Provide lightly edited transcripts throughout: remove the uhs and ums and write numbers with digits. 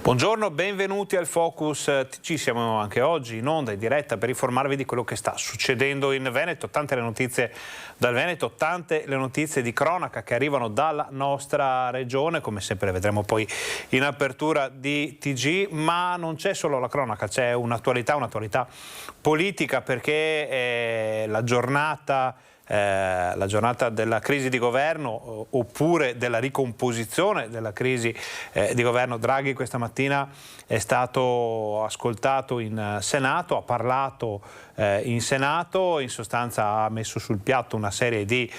Buongiorno, benvenuti al Focus TG. Siamo anche oggi in onda, in diretta, per informarvi di quello che sta succedendo in Veneto. Tante le notizie dal Veneto, tante le notizie di cronaca che arrivano dalla nostra regione, come sempre le vedremo poi in apertura di TG, ma non c'è solo la cronaca, c'è un'attualità politica, perché la giornata della crisi di governo oppure della ricomposizione della crisi di governo. Draghi questa mattina è stato ascoltato in Senato, ha parlato in Senato, in sostanza ha messo sul piatto una serie di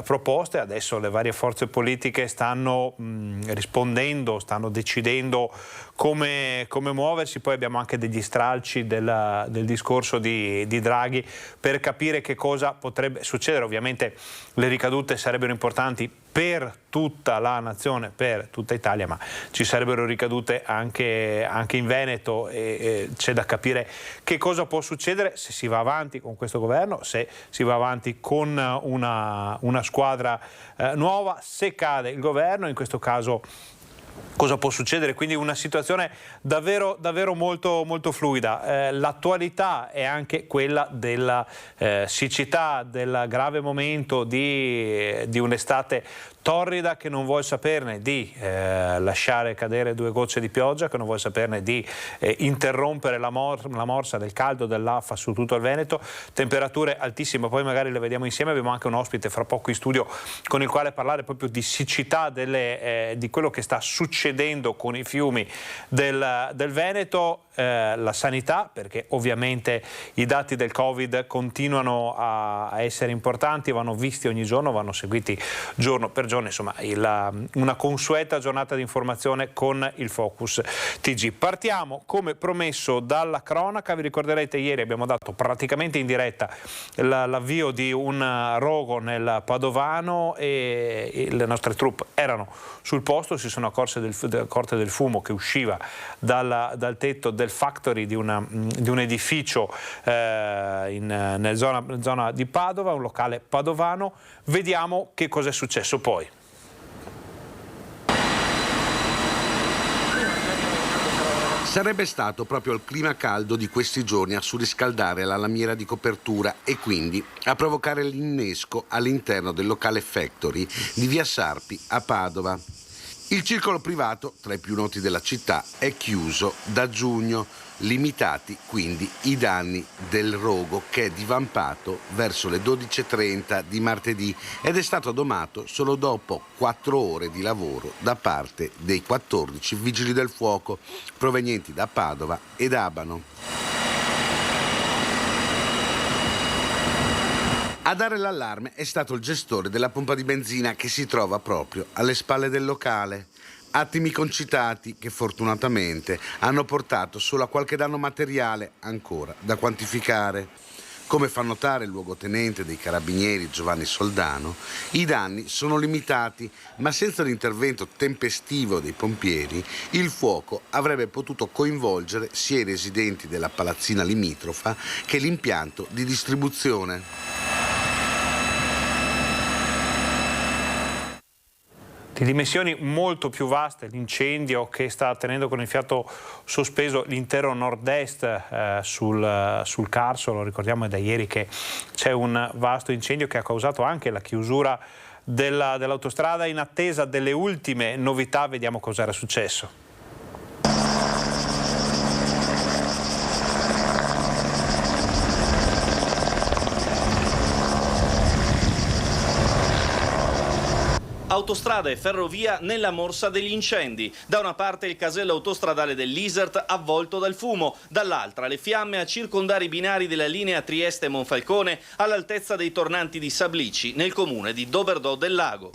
proposte. Adesso le varie forze politiche stanno rispondendo, stanno decidendo come muoversi. Poi abbiamo anche degli stralci del discorso di Draghi per capire che cosa potrebbe succedere. Ovviamente le ricadute sarebbero importanti per tutta la nazione, per tutta Italia, ma ci sarebbero ricadute anche in Veneto e c'è da capire che cosa può succedere se si va avanti con questo governo, se si va avanti con una squadra nuova, se cade il governo, in questo caso cosa può succedere. Quindi una situazione davvero molto fluida. L'attualità è anche quella della siccità, del grave momento di un'estate torrida che non vuol saperne di lasciare cadere 2 gocce di pioggia, che non vuol saperne di interrompere la morsa del caldo dell'afa su tutto il Veneto. Temperature altissime, poi magari le vediamo insieme. Abbiamo anche un ospite fra poco in studio con il quale parlare proprio di siccità, di quello che sta succedendo con i fiumi del Veneto. La sanità, perché ovviamente i dati del Covid continuano a essere importanti, vanno visti ogni giorno, vanno seguiti giorno per giorno, insomma una consueta giornata di informazione con il Focus TG. Partiamo come promesso dalla cronaca. Vi ricorderete, ieri abbiamo dato praticamente in diretta l'avvio di un rogo nel Padovano e le nostre troupe erano sul posto, si sono accorte del fumo che usciva dal tetto del factory di un edificio nella zona di Padova, un locale padovano. Vediamo che cosa è successo poi. Sarebbe stato proprio il clima caldo di questi giorni a surriscaldare la lamiera di copertura e quindi a provocare l'innesco all'interno del locale factory di via Sarpi a Padova. Il circolo privato, tra i più noti della città, è chiuso da giugno, limitati quindi i danni del rogo che è divampato verso le 12:30 di martedì ed è stato domato solo dopo 4 ore di lavoro da parte dei 14 vigili del fuoco provenienti da Padova ed Abano. A dare l'allarme è stato il gestore della pompa di benzina che si trova proprio alle spalle del locale. Attimi concitati che fortunatamente hanno portato solo a qualche danno materiale ancora da quantificare. Come fa notare il luogotenente dei Carabinieri Giovanni Soldano, i danni sono limitati, ma senza l'intervento tempestivo dei pompieri il fuoco avrebbe potuto coinvolgere sia i residenti della palazzina limitrofa che l'impianto di distribuzione. Di dimensioni molto più vaste l'incendio che sta tenendo con il fiato sospeso l'intero nord-est sul Carso. Lo ricordiamo, è da ieri che c'è un vasto incendio che ha causato anche la chiusura dell'autostrada. In attesa delle ultime novità vediamo cosa era successo. Autostrada e ferrovia nella morsa degli incendi. Da una parte il casello autostradale dell'Isert avvolto dal fumo, dall'altra le fiamme a circondare i binari della linea Trieste-Monfalcone all'altezza dei tornanti di Sablici, nel comune di Doberdò del Lago.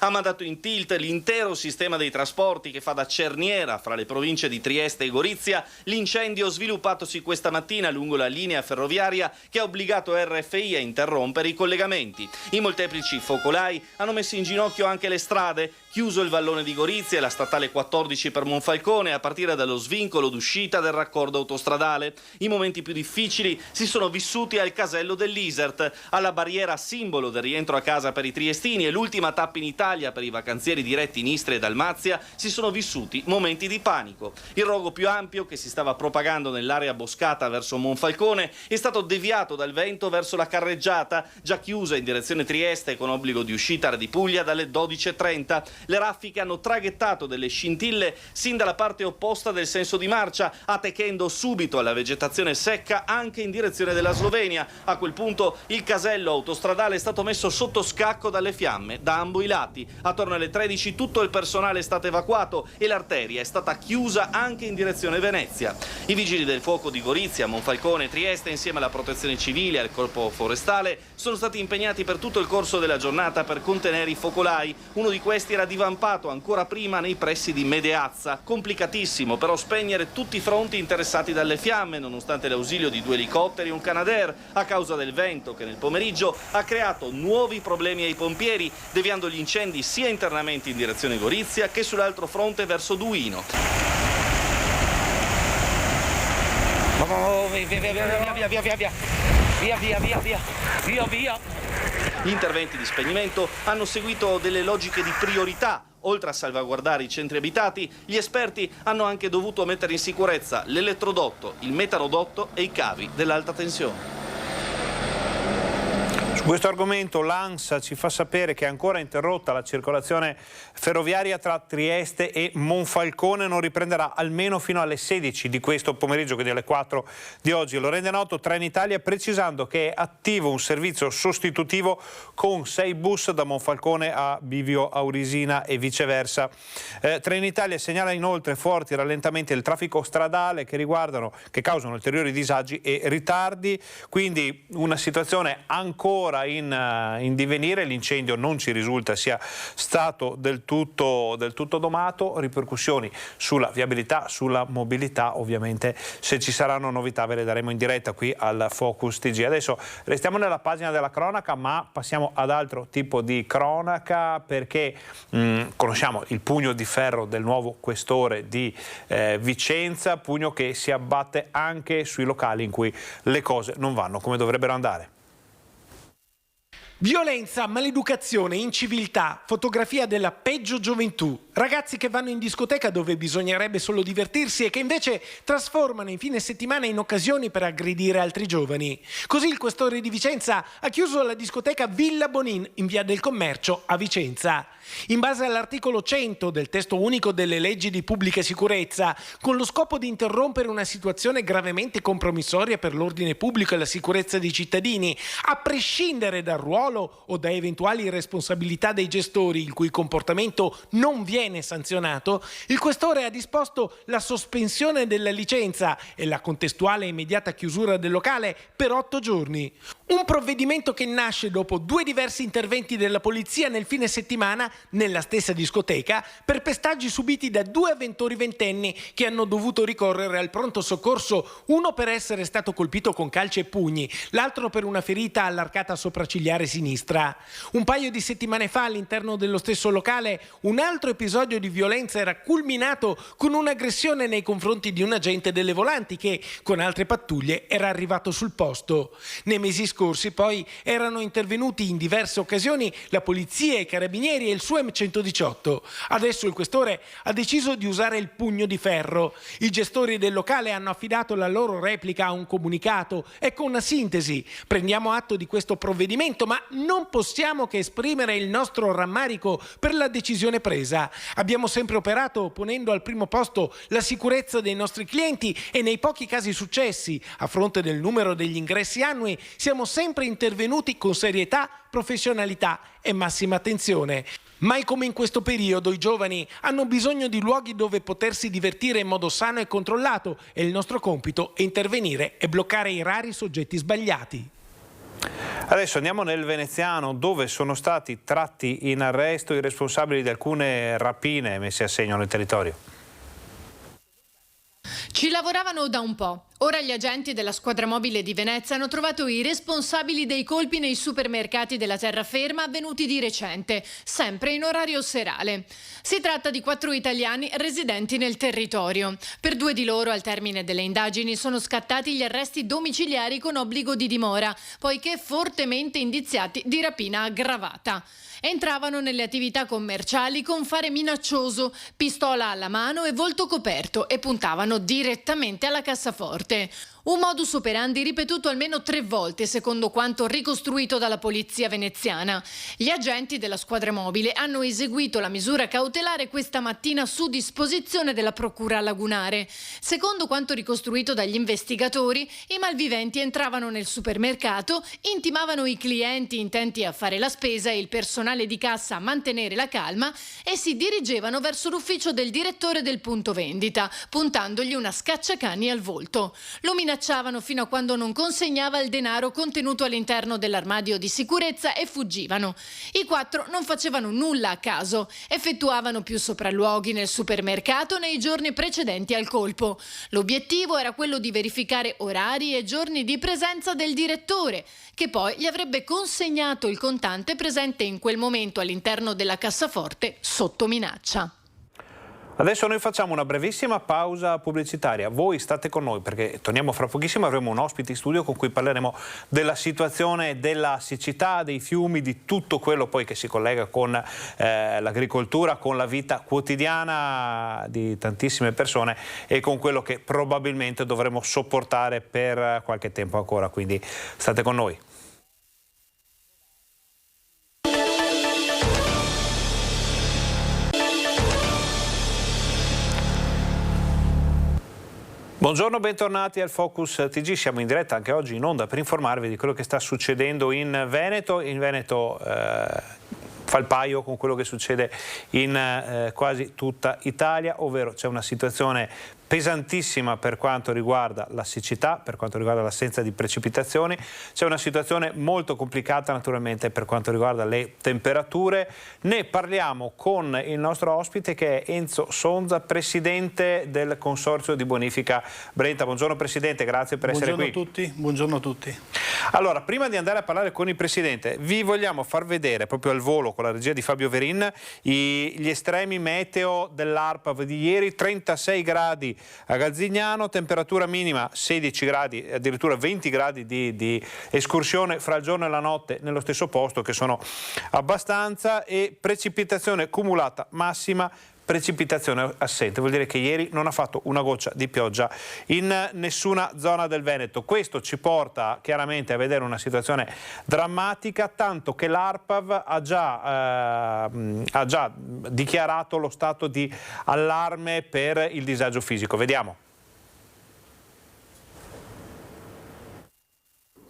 Ha mandato in tilt l'intero sistema dei trasporti che fa da cerniera fra le province di Trieste e Gorizia l'incendio sviluppatosi questa mattina lungo la linea ferroviaria che ha obbligato RFI a interrompere i collegamenti. I molteplici focolai hanno messo in ginocchio anche le strade, Chiuso il vallone di Gorizia e la statale 14 per Monfalcone a partire dallo svincolo d'uscita del raccordo autostradale. I momenti più difficili si sono vissuti al casello dell'Isert, alla barriera simbolo del rientro a casa per i triestini e l'ultima tappa in Italia per i vacanzieri diretti in Istria e Dalmazia si sono vissuti momenti di panico. Il rogo più ampio che si stava propagando nell'area boscata verso Monfalcone è stato deviato dal vento verso la carreggiata, già chiusa in direzione Trieste con obbligo di uscita di Puglia dalle 12:30. Le raffiche hanno traghettato delle scintille sin dalla parte opposta del senso di marcia, attecchendo subito alla vegetazione secca anche in direzione della Slovenia. A quel punto il casello autostradale è stato messo sotto scacco dalle fiamme da ambo i lati. Attorno alle 13 tutto il personale è stato evacuato e l'arteria è stata chiusa anche in direzione Venezia. I vigili del fuoco di Gorizia, Monfalcone e Trieste, insieme alla protezione civile e al corpo forestale, sono stati impegnati per tutto il corso della giornata per contenere i focolai. Uno di questi era divampato ancora prima nei pressi di Medeazza. Complicatissimo però spegnere tutti i fronti interessati dalle fiamme, nonostante l'ausilio di 2 elicotteri e un Canadair, a causa del vento che nel pomeriggio ha creato nuovi problemi ai pompieri, deviando gli incendi sia internamente in direzione Gorizia che sull'altro fronte verso Duino. Via. Gli interventi di spegnimento hanno seguito delle logiche di priorità. Oltre a salvaguardare i centri abitati, gli esperti hanno anche dovuto mettere in sicurezza l'elettrodotto, il metarodotto e i cavi dell'alta tensione. Su questo argomento l'ANSA ci fa sapere che è ancora interrotta la circolazione ferroviaria tra Trieste e Monfalcone, non riprenderà almeno fino alle 16 di questo pomeriggio, quindi alle 4 di oggi. Lo rende noto Trenitalia precisando che è attivo un servizio sostitutivo con 6 bus da Monfalcone a Bivio Aurisina e viceversa. Trenitalia segnala inoltre forti rallentamenti del traffico stradale che causano ulteriori disagi e ritardi, quindi una situazione ancora in divenire. L'incendio non ci risulta sia stato del tutto domato. Ripercussioni sulla viabilità, sulla mobilità, ovviamente se ci saranno novità ve le daremo in diretta qui al Focus TG. Adesso restiamo nella pagina della cronaca, ma passiamo ad altro tipo di cronaca, perché conosciamo il pugno di ferro del nuovo questore di Vicenza, pugno che si abbatte anche sui locali in cui le cose non vanno come dovrebbero andare. Violenza, maleducazione, inciviltà, fotografia della peggio gioventù. Ragazzi che vanno in discoteca dove bisognerebbe solo divertirsi e che invece trasformano in fine settimana in occasioni per aggredire altri giovani. Così il questore di Vicenza ha chiuso la discoteca Villa Bonin in via del Commercio a Vicenza. In base all'articolo 100 del testo unico delle leggi di pubblica sicurezza, con lo scopo di interrompere una situazione gravemente compromissoria per l'ordine pubblico e la sicurezza dei cittadini, a prescindere dal ruolo o da eventuali responsabilità dei gestori il cui comportamento non viene sanzionato, il questore ha disposto la sospensione della licenza e la contestuale immediata chiusura del locale per 8 giorni. Un provvedimento che nasce dopo 2 diversi interventi della polizia nel fine settimana nella stessa discoteca per pestaggi subiti da 2 avventori ventenni che hanno dovuto ricorrere al pronto soccorso, uno per essere stato colpito con calci e pugni, l'altro per una ferita all'arcata sopraccigliare sinistra. Un paio di settimane fa all'interno dello stesso locale un altro episodio di violenza era culminato con un'aggressione nei confronti di un agente delle volanti che, con altre pattuglie, era arrivato sul posto. Nei mesi scorsi poi erano intervenuti in diverse occasioni la polizia, i carabinieri e il suo M118. Adesso il questore ha deciso di usare il pugno di ferro. I gestori del locale hanno affidato la loro replica a un comunicato. Ecco una sintesi. Prendiamo atto di questo provvedimento, ma non possiamo che esprimere il nostro rammarico per la decisione presa. Abbiamo sempre operato ponendo al primo posto la sicurezza dei nostri clienti e nei pochi casi successi, a fronte del numero degli ingressi annui, siamo sempre intervenuti con serietà, professionalità e massima attenzione. Mai come in questo periodo i giovani hanno bisogno di luoghi dove potersi divertire in modo sano e controllato e il nostro compito è intervenire e bloccare i rari soggetti sbagliati. Adesso andiamo nel veneziano, dove sono stati tratti in arresto i responsabili di alcune rapine messe a segno nel territorio. Ci lavoravano da un po'. Ora gli agenti della squadra mobile di Venezia hanno trovato i responsabili dei colpi nei supermercati della terraferma avvenuti di recente, sempre in orario serale. Si tratta di 4 italiani residenti nel territorio. Per 2 di loro, al termine delle indagini, sono scattati gli arresti domiciliari con obbligo di dimora, poiché fortemente indiziati di rapina aggravata. Entravano nelle attività commerciali con fare minaccioso, pistola alla mano e volto coperto e puntavano direttamente alla cassaforte. Un modus operandi ripetuto almeno 3 volte, secondo quanto ricostruito dalla polizia veneziana. Gli agenti della squadra mobile hanno eseguito la misura cautelare questa mattina su disposizione della procura lagunare. Secondo quanto ricostruito dagli investigatori, i malviventi entravano nel supermercato, intimavano i clienti intenti a fare la spesa e il personale di cassa a mantenere la calma e si dirigevano verso l'ufficio del direttore del punto vendita, puntandogli una scacciacani al volto. Lo minacciavano fino a quando non consegnava il denaro contenuto all'interno dell'armadio di sicurezza e fuggivano. I 4 non facevano nulla a caso, effettuavano più sopralluoghi nel supermercato nei giorni precedenti al colpo. L'obiettivo era quello di verificare orari e giorni di presenza del direttore, che poi gli avrebbe consegnato il contante presente in quel momento all'interno della cassaforte sotto minaccia. Adesso noi facciamo una brevissima pausa pubblicitaria. Voi state con noi perché torniamo fra pochissimo, avremo un ospite in studio con cui parleremo della situazione della siccità, dei fiumi, di tutto quello poi che si collega con l'agricoltura, con la vita quotidiana di tantissime persone e con quello che probabilmente dovremo sopportare per qualche tempo ancora. Quindi state con noi. Buongiorno, bentornati al Focus TG. Siamo in diretta anche oggi in onda per informarvi di quello che sta succedendo in Veneto. In Veneto fa il paio con quello che succede in quasi tutta Italia, ovvero c'è una situazione pesantissima per quanto riguarda la siccità, per quanto riguarda l'assenza di precipitazioni. C'è una situazione molto complicata naturalmente per quanto riguarda le temperature. Ne parliamo con il nostro ospite che è Enzo Sonza, presidente del Consorzio di Bonifica Brenta. Buongiorno Presidente, grazie per essere qui. Buongiorno a tutti. Allora, prima di andare a parlare con il Presidente, vi vogliamo far vedere proprio al volo con la regia di Fabio Verin gli estremi meteo dell'ARPAV di ieri: 36 gradi a Galzignano, temperatura minima 16 gradi, addirittura 20 gradi di escursione fra il giorno e la notte nello stesso posto, che sono abbastanza, e precipitazione cumulata massima, precipitazione assente, vuol dire che ieri non ha fatto una goccia di pioggia in nessuna zona del Veneto. Questo ci porta chiaramente a vedere una situazione drammatica, tanto che l'ARPAV ha già dichiarato lo stato di allarme per il disagio fisico. Vediamo.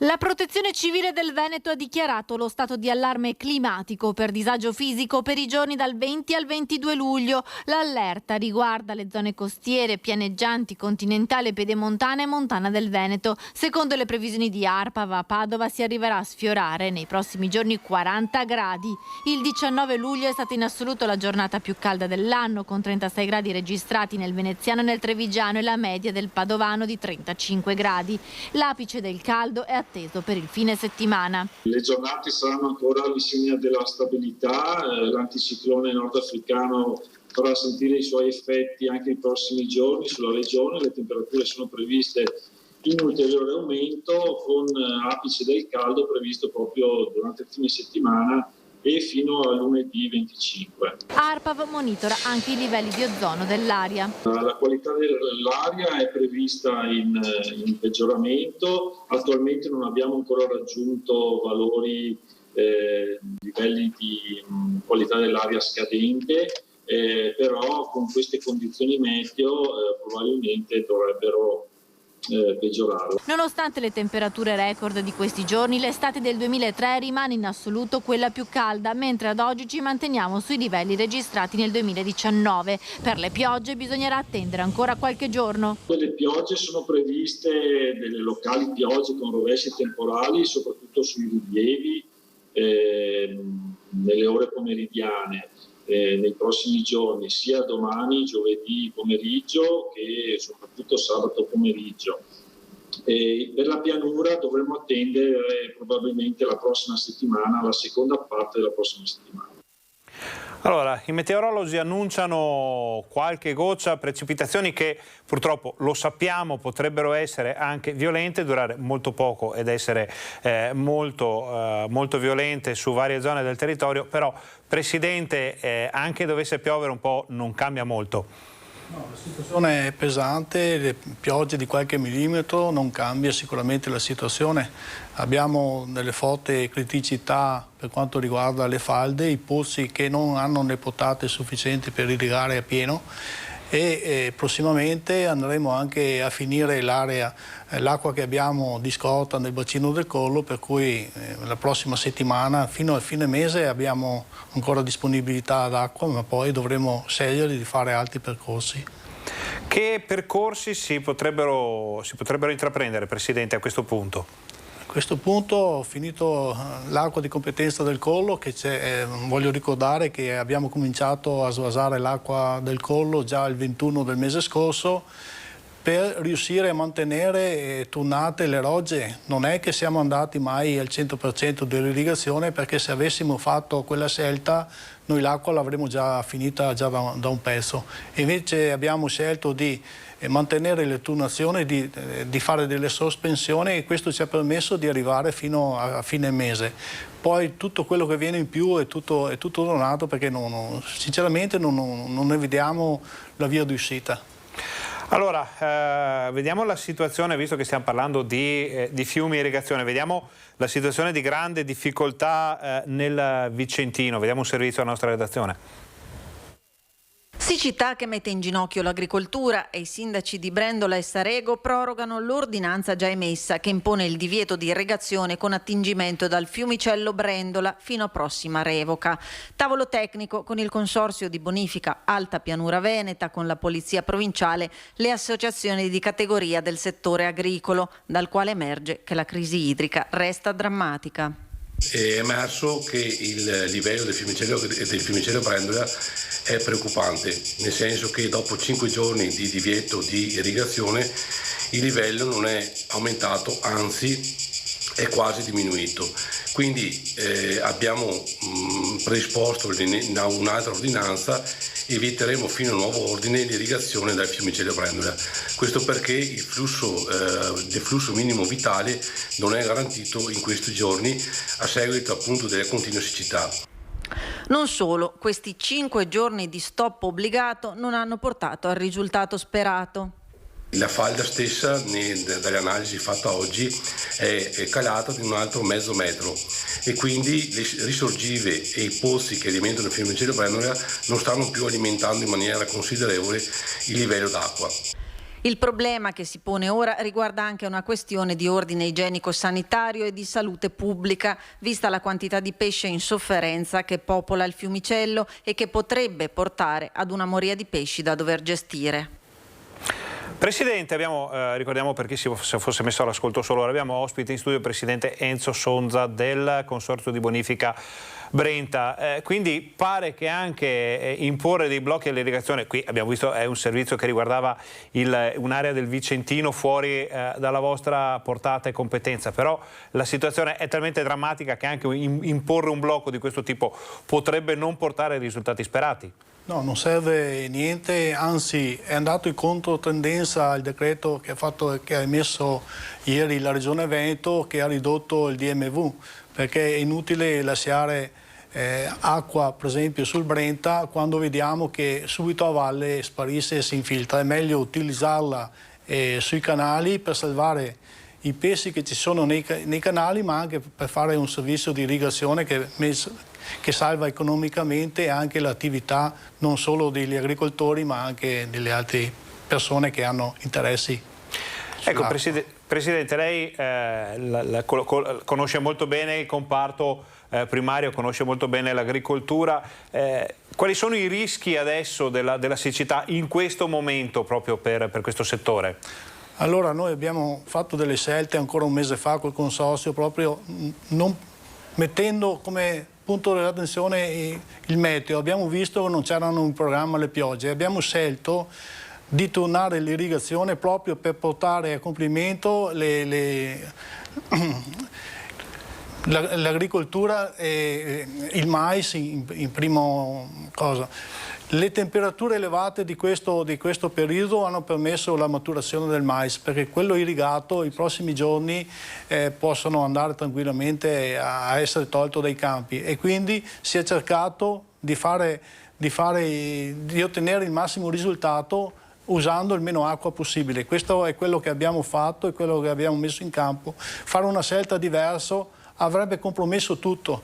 La Protezione Civile del Veneto ha dichiarato lo stato di allarme climatico per disagio fisico per i giorni dal 20 al 22 luglio. L'allerta riguarda le zone costiere, pianeggianti, continentale, pedemontana e montana del Veneto. Secondo le previsioni di ARPAV, a Padova si arriverà a sfiorare nei prossimi giorni 40 gradi. Il 19 luglio è stata in assoluto la giornata più calda dell'anno, con 36 gradi registrati nel veneziano e nel trevigiano e la media del padovano di 35 gradi. L'apice del caldo è atteso per il fine settimana. Le giornate saranno ancora all'insegna della stabilità, l'anticiclone nordafricano farà sentire i suoi effetti anche nei prossimi giorni sulla regione, le temperature sono previste in ulteriore aumento con apice del caldo previsto proprio durante il fine settimana e fino a lunedì 25. ARPAV monitora anche i livelli di ozono dell'aria. La qualità dell'aria è prevista in peggioramento, attualmente non abbiamo ancora raggiunto valori, livelli di qualità dell'aria scadente, però con queste condizioni meteo probabilmente dovrebbero peggiorare. Nonostante le temperature record di questi giorni, l'estate del 2003 rimane in assoluto quella più calda, mentre ad oggi ci manteniamo sui livelli registrati nel 2019. Per le piogge bisognerà attendere ancora qualche giorno. Le piogge sono previste, delle locali piogge con rovesci temporali, soprattutto sui rilievi nelle ore pomeridiane. Nei prossimi giorni, sia domani, giovedì pomeriggio, che soprattutto sabato pomeriggio. Per la pianura dovremo attendere probabilmente la prossima settimana, la seconda parte della prossima settimana. Allora, i meteorologi annunciano qualche goccia, precipitazioni che purtroppo, lo sappiamo, potrebbero essere anche violente, durare molto poco ed essere molto violente su varie zone del territorio, però Presidente, anche dovesse piovere un po' non cambia molto. No, la situazione è pesante, le piogge di qualche millimetro non cambia sicuramente la situazione. Abbiamo delle forti criticità per quanto riguarda le falde, i pozzi che non hanno le potate sufficienti per irrigare a pieno e prossimamente andremo anche a finire l'acqua che abbiamo di scorta nel bacino del Collo, per cui la prossima settimana fino a fine mese abbiamo ancora disponibilità d'acqua, ma poi dovremo scegliere di fare altri percorsi. Che percorsi si potrebbero intraprendere, Presidente, a questo punto? A questo punto, finito l'acqua di competenza del Collo, voglio ricordare che abbiamo cominciato a svasare l'acqua del Collo già il 21 del mese scorso, per riuscire a mantenere turnate le rogge. Non è che siamo andati mai al 100% dell'irrigazione, perché se avessimo fatto quella scelta noi l'acqua l'avremmo già finita già da un pezzo. Invece abbiamo scelto di mantenere le turnazioni, di fare delle sospensioni, e questo ci ha permesso di arrivare fino a fine mese. Poi tutto quello che viene in più è tutto donato, perché sinceramente non ne vediamo la via d'uscita. Allora, vediamo la situazione, visto che stiamo parlando di fiumi e irrigazione, vediamo la situazione di grande difficoltà nel Vicentino. Vediamo un servizio alla nostra redazione. Siccità che mette in ginocchio l'agricoltura, e i sindaci di Brendola e Sarego prorogano l'ordinanza già emessa che impone il divieto di irrigazione con attingimento dal fiumicello Brendola fino a prossima revoca. Tavolo tecnico con il consorzio di bonifica Alta Pianura Veneta, con la polizia provinciale, le associazioni di categoria del settore agricolo, dal quale emerge che la crisi idrica resta drammatica. È emerso che il livello del fiumicello Brendola è preoccupante, nel senso che dopo 5 giorni di divieto di irrigazione il livello non è aumentato, anzi è quasi diminuito. Quindi abbiamo predisposto un'altra ordinanza e vieteremo fino a nuovo ordine l'irrigazione dal fiumicello Brendola. Questo perché il flusso minimo vitale non è garantito in questi giorni a seguito appunto delle continue siccità. Non solo, questi 5 giorni di stop obbligato non hanno portato al risultato sperato. La falda stessa, dalle analisi fatte oggi, è calata di un altro mezzo metro, e quindi le risorgive e i pozzi che alimentano il fiumicello Brendola non stanno più alimentando in maniera considerevole il livello d'acqua. Il problema che si pone ora riguarda anche una questione di ordine igienico-sanitario e di salute pubblica, vista la quantità di pesce in sofferenza che popola il fiumicello e che potrebbe portare ad una moria di pesci da dover gestire. Presidente, ricordiamo per chi si fosse messo all'ascolto solo ora, abbiamo ospite in studio il Presidente Enzo Sonza del Consorzio di Bonifica Brenta, quindi pare che anche imporre dei blocchi all'irrigazione, qui abbiamo visto è un servizio che riguardava un'area del Vicentino fuori dalla vostra portata e competenza, però la situazione è talmente drammatica che anche imporre un blocco di questo tipo potrebbe non portare ai risultati sperati. No, non serve niente, anzi è andato in controtendenza il decreto che ha emesso ieri la Regione Veneto, che ha ridotto il DMV, perché è inutile lasciare acqua per esempio sul Brenta quando vediamo che subito a valle sparisce e si infiltra. È meglio utilizzarla sui canali per salvare i pesci che ci sono nei canali, ma anche per fare un servizio di irrigazione che salva economicamente anche l'attività non solo degli agricoltori ma anche delle altre persone che hanno interessi. Ecco, Presidente, lei conosce molto bene il comparto primario, conosce molto bene l'agricoltura. Quali sono i rischi adesso della siccità in questo momento proprio per questo settore? Allora, noi abbiamo fatto delle scelte ancora un mese fa col consorzio, proprio non mettendo come punto dell'attenzione il meteo. Abbiamo visto che non c'erano in programma le piogge, abbiamo scelto di tornare l'irrigazione proprio per portare a compimento l'agricoltura e il mais in prima cosa. Le temperature elevate di questo periodo hanno permesso la maturazione del mais, perché quello irrigato i prossimi giorni possono andare tranquillamente a essere tolto dai campi, e quindi si è cercato di ottenere il massimo risultato usando il meno acqua possibile. Questo è quello che abbiamo fatto e quello che abbiamo messo in campo. Fare una scelta diversa avrebbe compromesso tutto.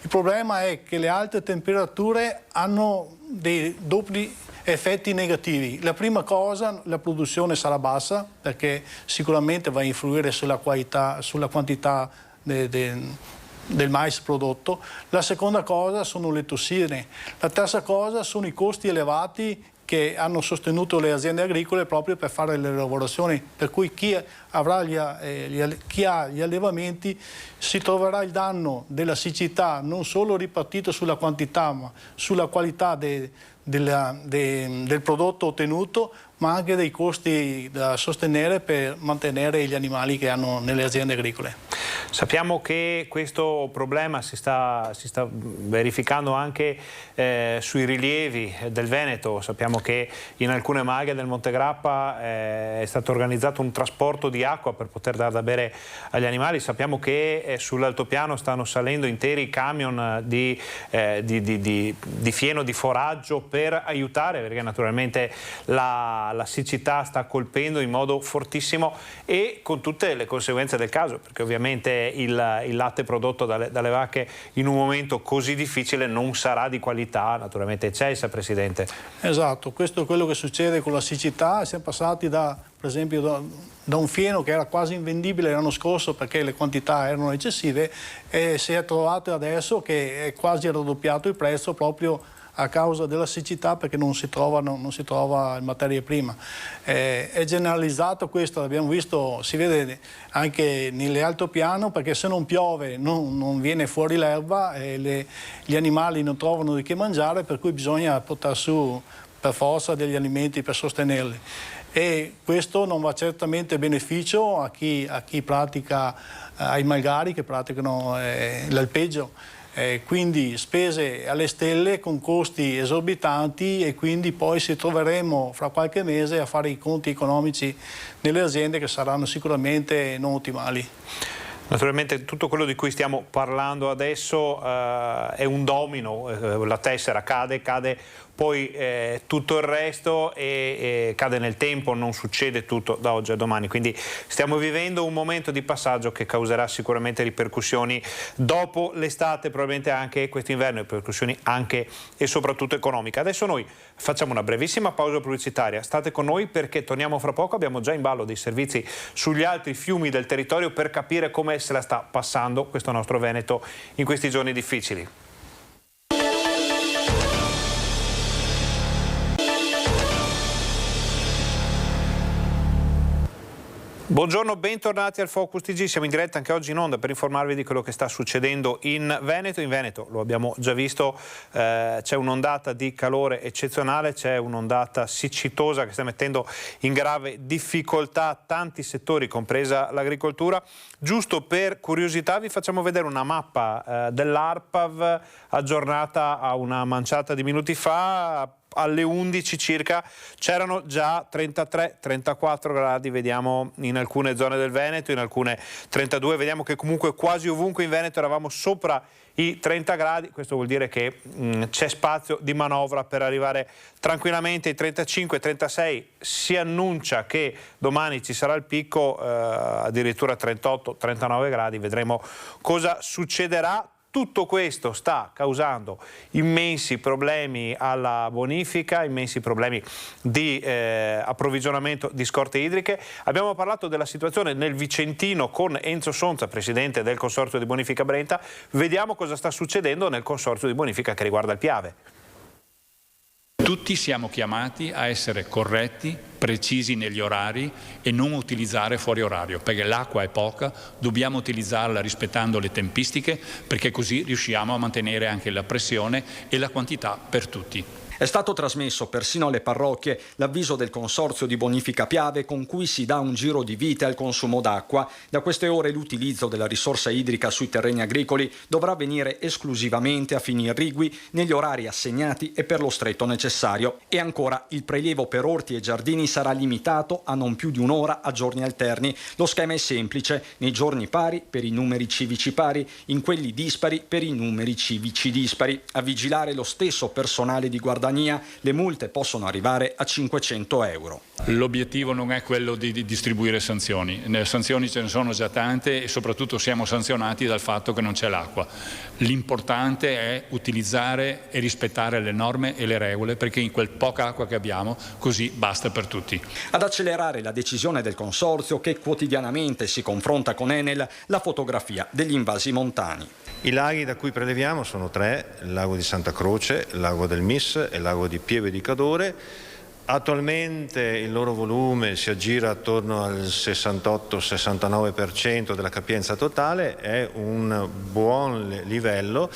Il problema è che le alte temperature hanno dei doppi effetti negativi. La prima cosa, la produzione sarà bassa, perché sicuramente va a influire sulla quantità del mais prodotto. La seconda cosa sono le tossine. La terza cosa sono i costi elevati che hanno sostenuto le aziende agricole proprio per fare le lavorazioni, per cui chi ha gli allevamenti si troverà il danno della siccità non solo ripartito sulla quantità ma sulla qualità del prodotto ottenuto, ma anche dei costi da sostenere per mantenere gli animali che hanno nelle aziende agricole. Sappiamo che questo problema si sta verificando anche sui rilievi del Veneto. Sappiamo che in alcune maghe del Monte Grappa è stato organizzato un trasporto di acqua per poter dar da bere agli animali. Sappiamo che sull'altopiano stanno salendo interi camion di fieno, di foraggio per aiutare, perché naturalmente la siccità sta colpendo in modo fortissimo e con tutte le conseguenze del caso, perché ovviamente il latte prodotto dalle vacche in un momento così difficile non sarà di qualità naturalmente eccelsa, Presidente. Esatto, questo è quello che succede con la siccità. Siamo passati per esempio da un fieno che era quasi invendibile l'anno scorso perché le quantità erano eccessive, e si è trovato adesso che è quasi raddoppiato il prezzo proprio a causa della siccità, perché non si trova materia prima. È generalizzato questo, l'abbiamo visto, si vede anche nelle altopiano, perché se non piove non viene fuori l'erba e gli animali non trovano di che mangiare, per cui bisogna portare su per forza degli alimenti per sostenerli. E questo non va certamente a beneficio a chi pratica, ai malgari che praticano l'alpeggio. Quindi spese alle stelle con costi esorbitanti, e quindi poi ci troveremo fra qualche mese a fare i conti economici nelle aziende che saranno sicuramente non ottimali. Naturalmente tutto quello di cui stiamo parlando adesso è un domino, la tessera cade poi tutto il resto e cade nel tempo, non succede tutto da oggi a domani, quindi stiamo vivendo un momento di passaggio che causerà sicuramente ripercussioni dopo l'estate, probabilmente anche quest'inverno, ripercussioni anche e soprattutto economiche. Adesso noi facciamo una brevissima pausa pubblicitaria, state con noi perché torniamo fra poco, abbiamo già in ballo dei servizi sugli altri fiumi del territorio per capire come se la sta passando questo nostro Veneto in questi giorni difficili. Buongiorno, bentornati al Focus TG, siamo in diretta anche oggi in onda per informarvi di quello che sta succedendo in Veneto. In Veneto, lo abbiamo già visto, c'è un'ondata di calore eccezionale, c'è un'ondata siccitosa che sta mettendo in grave difficoltà tanti settori, compresa l'agricoltura. Giusto per curiosità vi facciamo vedere una mappa dell'ARPAV aggiornata a una manciata di minuti fa. Alle 11 circa c'erano già 33-34 gradi, vediamo in alcune zone del Veneto, in alcune 32, vediamo che comunque quasi ovunque in Veneto eravamo sopra i 30 gradi, questo vuol dire che c'è spazio di manovra per arrivare tranquillamente ai 35-36, si annuncia che domani ci sarà il picco, addirittura 38-39 gradi, vedremo cosa succederà. Tutto questo sta causando immensi problemi alla bonifica, immensi problemi di approvvigionamento di scorte idriche. Abbiamo parlato della situazione nel Vicentino con Enzo Sonza, presidente del Consorzio di Bonifica Brenta. Vediamo cosa sta succedendo nel Consorzio di Bonifica che riguarda il Piave. Tutti siamo chiamati a essere corretti, precisi negli orari e non utilizzare fuori orario, perché l'acqua è poca, dobbiamo utilizzarla rispettando le tempistiche, perché così riusciamo a mantenere anche la pressione e la quantità per tutti. È stato trasmesso persino alle parrocchie l'avviso del Consorzio di Bonifica Piave con cui si dà un giro di vite al consumo d'acqua. Da queste ore l'utilizzo della risorsa idrica sui terreni agricoli dovrà avvenire esclusivamente a fini irrigui negli orari assegnati e per lo stretto necessario. E ancora, il prelievo per orti e giardini sarà limitato a non più di un'ora a giorni alterni. Lo schema è semplice: nei giorni pari per i numeri civici pari, in quelli dispari per i numeri civici dispari. A vigilare lo stesso personale di guardania. Le multe possono arrivare a 500 euro. L'obiettivo non è quello di distribuire sanzioni. Le sanzioni ce ne sono già tante e soprattutto siamo sanzionati dal fatto che non c'è l'acqua. L'importante è utilizzare e rispettare le norme e le regole, perché in quel poca acqua che abbiamo così basta per tutti. Ad accelerare la decisione del Consorzio, che quotidianamente si confronta con Enel, la fotografia degli invasi montani. I laghi da cui preleviamo sono 3, il lago di Santa Croce, il lago del Mis e il lago di Pieve di Cadore. Attualmente il loro volume si aggira attorno al 68-69% della capienza totale, è un buon livello.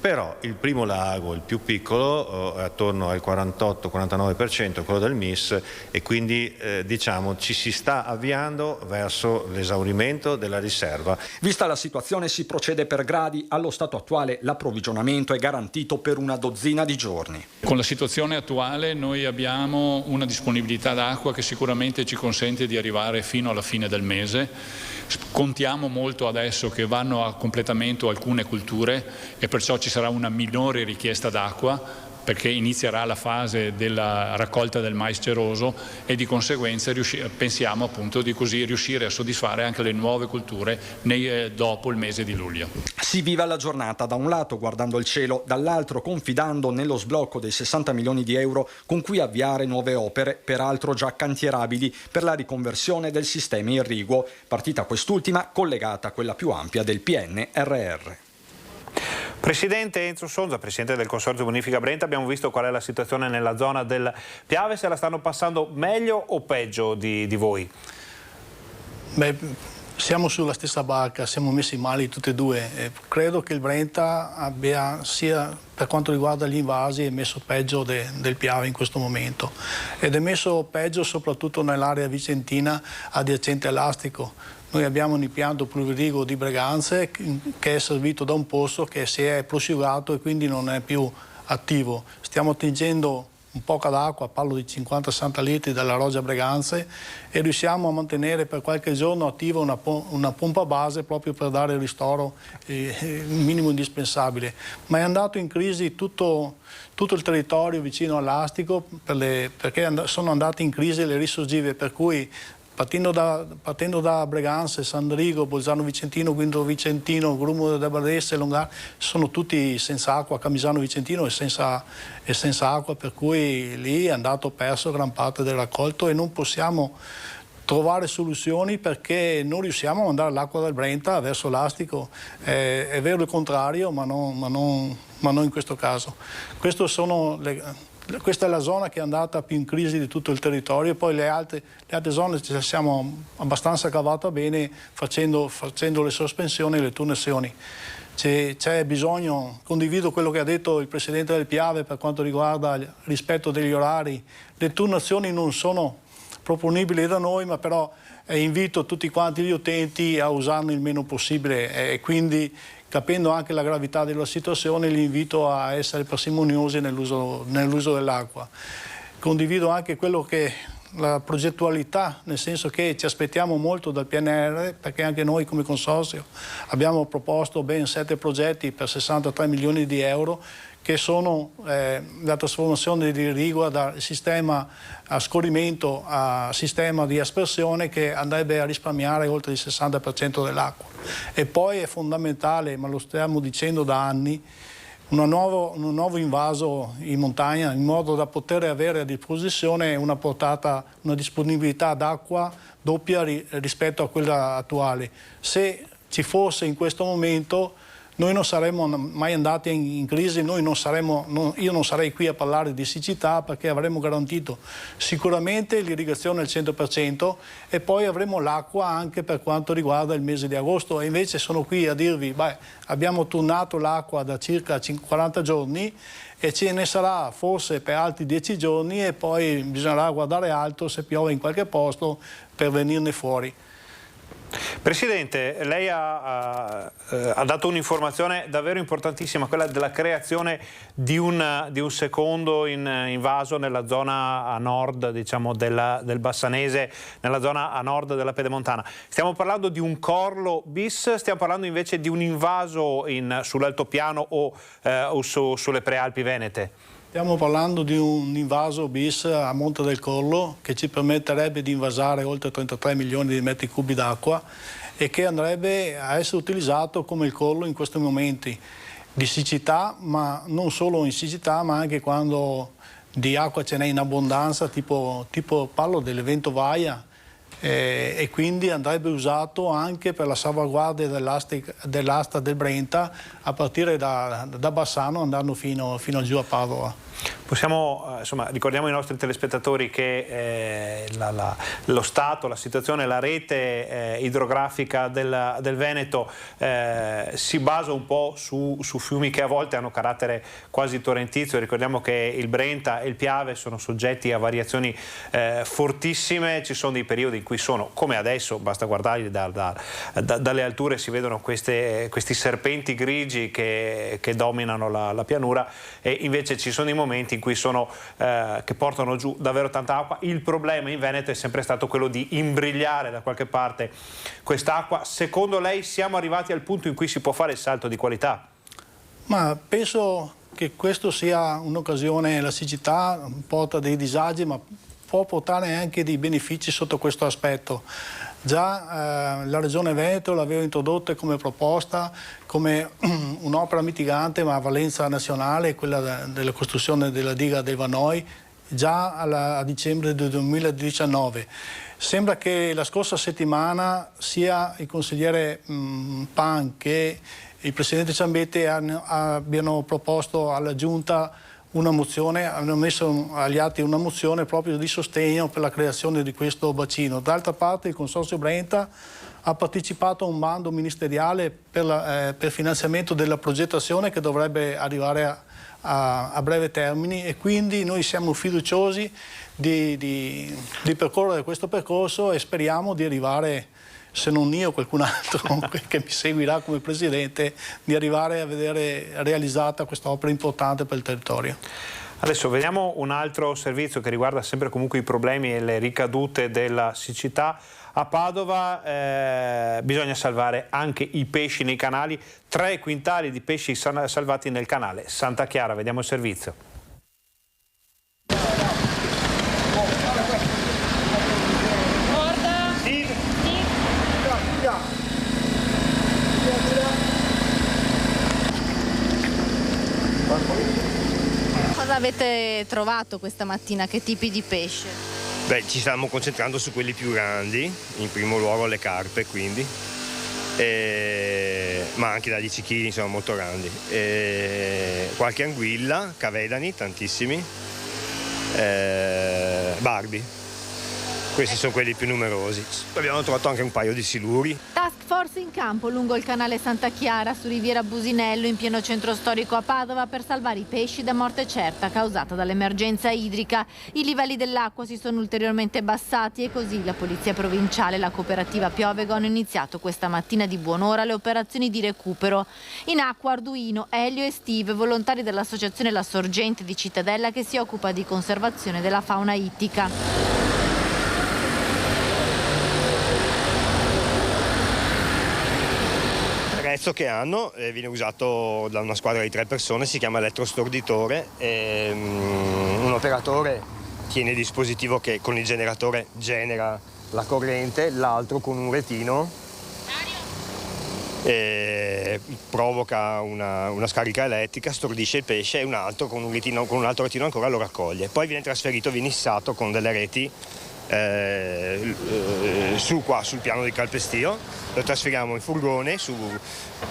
Però il primo lago, il più piccolo, è attorno al 48-49%, quello del Mis, e quindi diciamo ci si sta avviando verso l'esaurimento della riserva. Vista la situazione si procede per gradi. Allo stato attuale l'approvvigionamento è garantito per una dozzina di giorni. Con la situazione attuale noi abbiamo una disponibilità d'acqua che sicuramente ci consente di arrivare fino alla fine del mese. Contiamo molto adesso che vanno a completamento alcune culture e perciò ci sarà una minore richiesta d'acqua, perché inizierà la fase della raccolta del mais ceroso e di conseguenza pensiamo appunto di così riuscire a soddisfare anche le nuove culture dopo il mese di luglio. Si vive la giornata da un lato guardando il cielo, dall'altro confidando nello sblocco dei 60 milioni di euro con cui avviare nuove opere, peraltro già cantierabili, per la riconversione del sistema irriguo, partita quest'ultima collegata a quella più ampia del PNRR. Presidente Enzo Sonza, Presidente del Consorzio Bonifica Brenta, abbiamo visto qual è la situazione nella zona del Piave, se la stanno passando meglio o peggio di voi? Beh, siamo sulla stessa barca, siamo messi male tutti e due. Credo che il Brenta abbia, sia per quanto riguarda gli invasi, è messo peggio del Piave in questo momento. Ed è messo peggio soprattutto nell'area vicentina adiacente all'Astico. Noi abbiamo un impianto pluririgo di Breganze che è servito da un pozzo che si è prosciugato e quindi non è più attivo. Stiamo attingendo un poco d'acqua, parlo di 50-60 litri dalla Roggia Breganze, e riusciamo a mantenere per qualche giorno attiva una pompa base proprio per dare il ristoro il minimo indispensabile. Ma è andato in crisi tutto il territorio vicino all'Astico perché sono andate in crisi le risorgive, per cui partendo da Breganze, Sandrigo, Bolzano Vicentino, Guindo Vicentino, Grumo da Bardesse, Longar, sono tutti senza acqua. Camisano Vicentino è senza acqua, per cui lì è andato perso gran parte del raccolto e non possiamo trovare soluzioni perché non riusciamo a mandare l'acqua dal Brenta verso l'Astico. È vero il contrario, ma non in questo caso. Questa è la zona che è andata più in crisi di tutto il territorio, e poi le altre zone ci siamo abbastanza cavata bene facendo le sospensioni e le turnazioni. C'è bisogno, condivido quello che ha detto il Presidente del Piave per quanto riguarda il rispetto degli orari. Le turnazioni non sono proponibili da noi, ma però invito tutti quanti gli utenti a usarne il meno possibile e quindi, capendo anche la gravità della situazione, li invito a essere parsimoniosi nell'uso dell'acqua. Condivido anche quello che la progettualità, nel senso che ci aspettiamo molto dal PNRR, perché anche noi come Consorzio abbiamo proposto ben 7 progetti per 63 milioni di euro che sono la trasformazione di irrigo da sistema a scorrimento a sistema di aspersione, che andrebbe a risparmiare oltre il 60% dell'acqua. E poi è fondamentale, ma lo stiamo dicendo da anni, un nuovo invaso in montagna, in modo da poter avere a disposizione una disponibilità d'acqua doppia rispetto a quella attuale. Se ci fosse in questo momento noi non saremmo mai andati in crisi, io non sarei qui a parlare di siccità, perché avremmo garantito sicuramente l'irrigazione al 100% e poi avremo l'acqua anche per quanto riguarda il mese di agosto. E invece sono qui a dirvi, abbiamo turnato l'acqua da circa 40 giorni e ce ne sarà forse per altri 10 giorni e poi bisognerà guardare alto se piove in qualche posto per venirne fuori. Presidente, lei ha dato un'informazione davvero importantissima, quella della creazione di un secondo invaso nella zona a nord, diciamo, del Bassanese, nella zona a nord della Pedemontana. Stiamo parlando di un corlo bis, stiamo parlando invece di un invaso sull'altopiano o sulle prealpi venete? Stiamo parlando di un invaso bis a Monte del Collo che ci permetterebbe di invasare oltre 33 milioni di metri cubi d'acqua e che andrebbe a essere utilizzato come il Collo in questi momenti di siccità, ma non solo in siccità, ma anche quando di acqua ce n'è in abbondanza, tipo parlo dell'evento Vaia, e quindi andrebbe usato anche per la salvaguardia dell'asta del Brenta a partire da Bassano andando fino giù a Padova. Possiamo, ricordiamo ai nostri telespettatori che lo stato, la situazione, la rete idrografica del Veneto si basa un po' su fiumi che a volte hanno carattere quasi torrentizio. Ricordiamo che il Brenta e il Piave sono soggetti a variazioni fortissime, ci sono dei periodi in cui sono, come adesso, basta guardarli dalle alture, si vedono questi serpenti grigi che dominano la pianura, e invece ci sono i momenti in cui che portano giù davvero tanta acqua. Il problema in Veneto è sempre stato quello di imbrigliare da qualche parte quest'acqua. Secondo lei siamo arrivati al punto in cui si può fare il salto di qualità? Ma penso che questo sia un'occasione, la siccità porta dei disagi, ma può portare anche dei benefici sotto questo aspetto. Già la Regione Veneto l'aveva introdotta come proposta, come un'opera mitigante ma a valenza nazionale, quella della costruzione della diga del Vanoi, già a dicembre del 2019. Sembra che la scorsa settimana sia il consigliere Pan che il presidente Ciambetti abbiano proposto alla Giunta una mozione, hanno messo agli atti una mozione proprio di sostegno per la creazione di questo bacino. D'altra parte il Consorzio Brenta ha partecipato a un bando ministeriale per finanziamento della progettazione che dovrebbe arrivare a breve termine, e quindi noi siamo fiduciosi di percorrere questo percorso e speriamo di arrivare, se non io qualcun altro che mi seguirà come presidente, di arrivare a vedere realizzata questa opera importante per il territorio. Adesso vediamo un altro servizio che riguarda sempre comunque i problemi e le ricadute della siccità. A Padova bisogna salvare anche i pesci nei canali, 3 quintali di pesci salvati nel canale Santa Chiara. Vediamo il servizio. Cosa avete trovato questa mattina? Che tipi di pesce? Beh, ci stiamo concentrando su quelli più grandi, in primo luogo le carpe, quindi, ma anche da 10 kg, insomma, molto grandi. Qualche anguilla, cavedani, tantissimi, barbi. Questi sono quelli più numerosi. Abbiamo trovato anche un paio di siluri. Task force in campo lungo il canale Santa Chiara su Riviera Businello in pieno centro storico a Padova per salvare i pesci da morte certa causata dall'emergenza idrica. I livelli dell'acqua si sono ulteriormente abbassati e così la Polizia Provinciale e la cooperativa Piovego hanno iniziato questa mattina di buon'ora le operazioni di recupero. In acqua Arduino, Elio e Steve, volontari dell'associazione La Sorgente di Cittadella che si occupa di conservazione della fauna ittica. Il pezzo che hanno viene usato da una squadra di 3 persone, si chiama elettrostorditore, un operatore tiene il dispositivo che con il generatore genera la corrente, l'altro con un retino provoca una scarica elettrica, stordisce il pesce, e un altro con un altro retino ancora lo raccoglie. Poi viene trasferito, viene issato con delle reti su qua sul piano del calpestio, lo trasferiamo in furgone su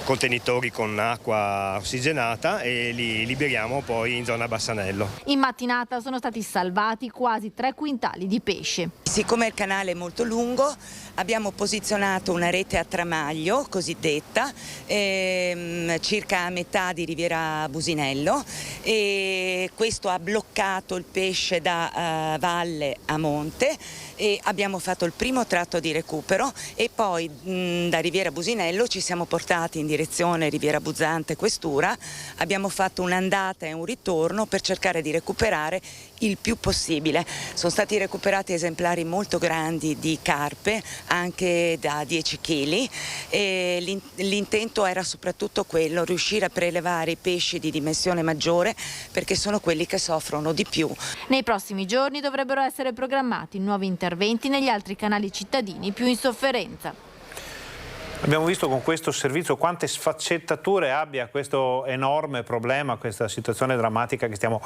contenitori con acqua ossigenata e li liberiamo poi in zona Bassanello. In mattinata sono stati salvati quasi 3 quintali di pesce. Siccome il canale è molto lungo, abbiamo posizionato una rete a tramaglio cosiddetta circa a metà di Riviera Businello, e questo ha bloccato il pesce da valle a monte, e abbiamo fatto il primo tratto di recupero e poi da Riviera Businello ci siamo portati in direzione Riviera Buzzante Questura, abbiamo fatto un'andata e un ritorno per cercare di recuperare il più possibile. Sono stati recuperati esemplari molto grandi di carpe, anche da 10 kg, e l'intento era soprattutto quello, riuscire a prelevare i pesci di dimensione maggiore, perché sono quelli che soffrono di più. Nei prossimi giorni dovrebbero essere programmati nuovi interventi negli altri canali cittadini più in sofferenza. Abbiamo visto con questo servizio quante sfaccettature abbia questo enorme problema, questa situazione drammatica che stiamo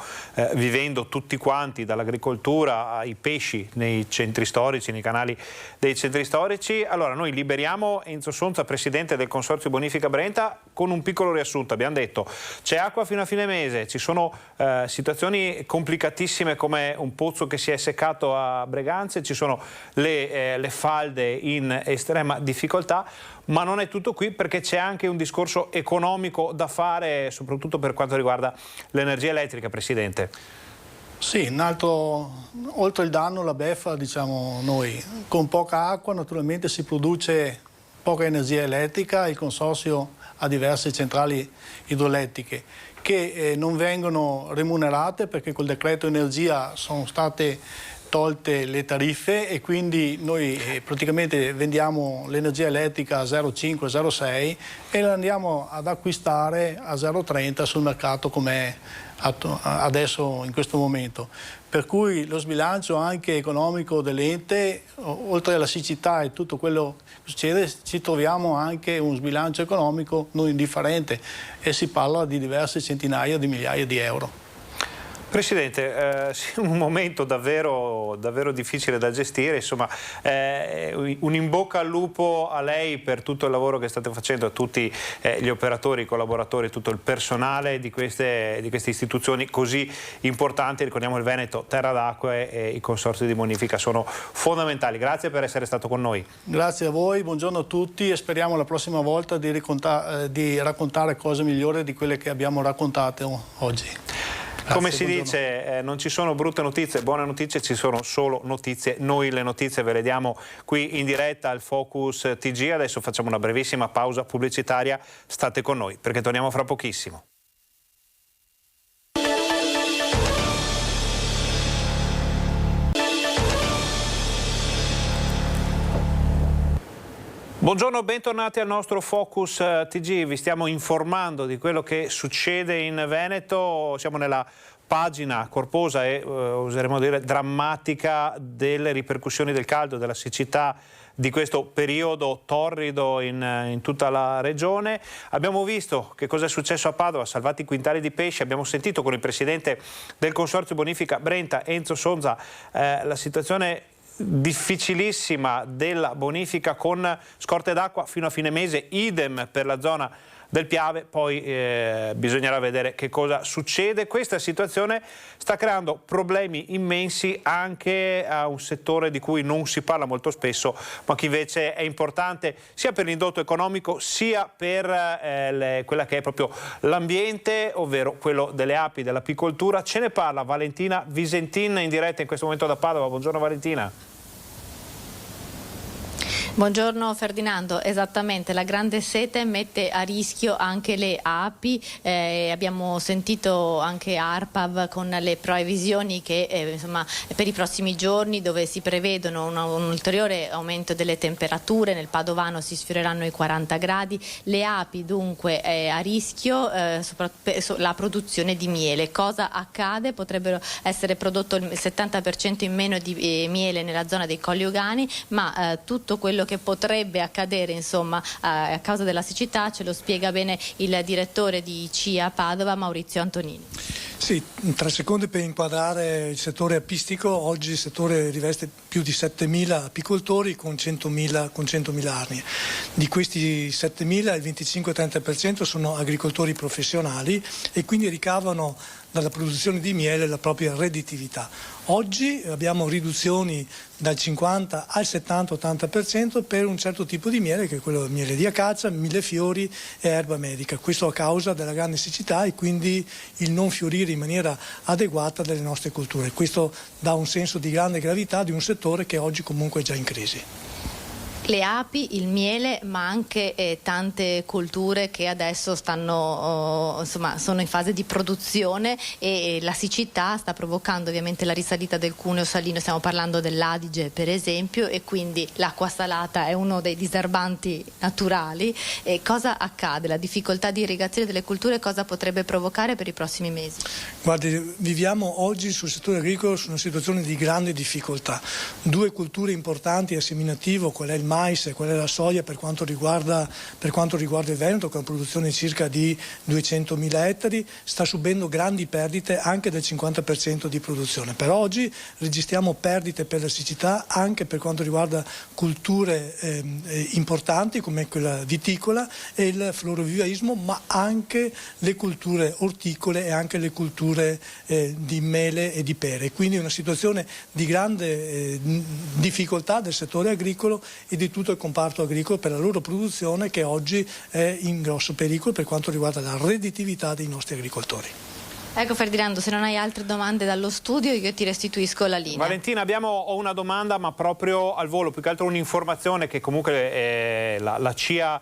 vivendo tutti quanti, dall'agricoltura ai pesci nei centri storici, nei canali dei centri storici. Allora noi liberiamo Enzo Sonza, presidente del Consorzio Bonifica Brenta, con un piccolo riassunto. Abbiamo detto c'è acqua fino a fine mese, ci sono situazioni complicatissime come un pozzo che si è seccato a Breganze, ci sono le falde in estrema difficoltà. Ma non è tutto qui, perché c'è anche un discorso economico da fare, soprattutto per quanto riguarda l'energia elettrica, Presidente. Sì, oltre il danno, la beffa, diciamo noi. Con poca acqua naturalmente si produce poca energia elettrica, il Consorzio ha diverse centrali idroelettriche che non vengono remunerate perché col decreto energia sono state tolte le tariffe e quindi noi praticamente vendiamo l'energia elettrica a 0,5, 0,6 e la andiamo ad acquistare a 0,30 sul mercato com'è adesso in questo momento. Per cui lo sbilancio anche economico dell'ente, oltre alla siccità e tutto quello che succede, ci troviamo anche un sbilancio economico non indifferente e si parla di diverse centinaia di migliaia di euro. Presidente, un momento davvero difficile da gestire, insomma, un in bocca al lupo a lei per tutto il lavoro che state facendo, a tutti gli operatori, i collaboratori, tutto il personale di queste istituzioni così importanti. Ricordiamo il Veneto, terra d'acqua, e i consorzi di bonifica sono fondamentali. Grazie per essere stato con noi. Grazie a voi, buongiorno a tutti e speriamo la prossima volta di raccontare cose migliori di quelle che abbiamo raccontato oggi. Come si dice, non ci sono brutte notizie, buone notizie, ci sono solo notizie. Noi le notizie ve le diamo qui in diretta al Focus TG. Adesso facciamo una brevissima pausa pubblicitaria. State con noi perché torniamo fra pochissimo. Buongiorno, bentornati al nostro Focus TG, vi stiamo informando di quello che succede in Veneto, siamo nella pagina corposa e oseremo dire drammatica delle ripercussioni del caldo, della siccità di questo periodo torrido in tutta la regione. Abbiamo visto che cosa è successo a Padova, salvati quintali di pesce, abbiamo sentito con il presidente del Consorzio Bonifica Brenta, Enzo Sonza, la situazione difficilissima della bonifica con scorte d'acqua fino a fine mese, idem per la zona del Piave, poi bisognerà vedere che cosa succede. Questa situazione sta creando problemi immensi anche a un settore di cui non si parla molto spesso, ma che invece è importante sia per l'indotto economico sia per quella che è proprio l'ambiente, ovvero quello delle api, dell'apicoltura. Ce ne parla Valentina Visentin in diretta in questo momento da Padova. Buongiorno Valentina. Buongiorno Ferdinando, esattamente, la grande sete mette a rischio anche le api, abbiamo sentito anche ARPAV con le previsioni che insomma, per i prossimi giorni dove si prevedono un ulteriore aumento delle temperature, nel Padovano si sfioreranno i 40 gradi, le api dunque a rischio la produzione di miele. Cosa accade? Potrebbero essere prodotto il 70% in meno di miele nella zona dei Colli Ugani, ma tutto quello che potrebbe accadere insomma a causa della siccità ce lo spiega bene il direttore di CIA Padova, Maurizio Antonini. Sì, 3 secondi per inquadrare il settore apistico. Oggi il settore riveste più di 7.000 apicoltori con 100.000 arnie. Di questi 7.000 il 25-30% sono agricoltori professionali e quindi ricavano dalla produzione di miele la propria redditività. Oggi abbiamo riduzioni dal 50 al 70-80% per un certo tipo di miele, che è quello del miele di acacia, millefiori e erba medica. Questo a causa della grande siccità e quindi il non fiorire in maniera adeguata delle nostre colture. Questo dà un senso di grande gravità di un settore che oggi comunque è già in crisi. Le api, il miele, ma anche tante colture che adesso sono in fase di produzione e la siccità sta provocando ovviamente la risalita del cuneo salino, stiamo parlando dell'Adige per esempio, e quindi l'acqua salata è uno dei diserbanti naturali. E cosa accade? La difficoltà di irrigazione delle colture cosa potrebbe provocare per i prossimi mesi? Guardi, viviamo oggi sul settore agricolo su una situazione di grande difficoltà. 2 colture importanti a seminativo, qual è il mais e quella è la soia per quanto riguarda il Veneto, con una produzione circa di 200.000 ettari, sta subendo grandi perdite anche del 50% di produzione. Per oggi registriamo perdite per la siccità anche per quanto riguarda colture importanti come quella viticola e il florovivaismo, ma anche le colture orticole e anche le colture di mele e di pere. Quindi una situazione di grande difficoltà del settore agricolo e di tutto il comparto agricolo per la loro produzione, che oggi è in grosso pericolo per quanto riguarda la redditività dei nostri agricoltori. Ecco Ferdinando, se non hai altre domande dallo studio io ti restituisco la linea. Valentina, ho una domanda ma proprio al volo, più che altro un'informazione che comunque la CIA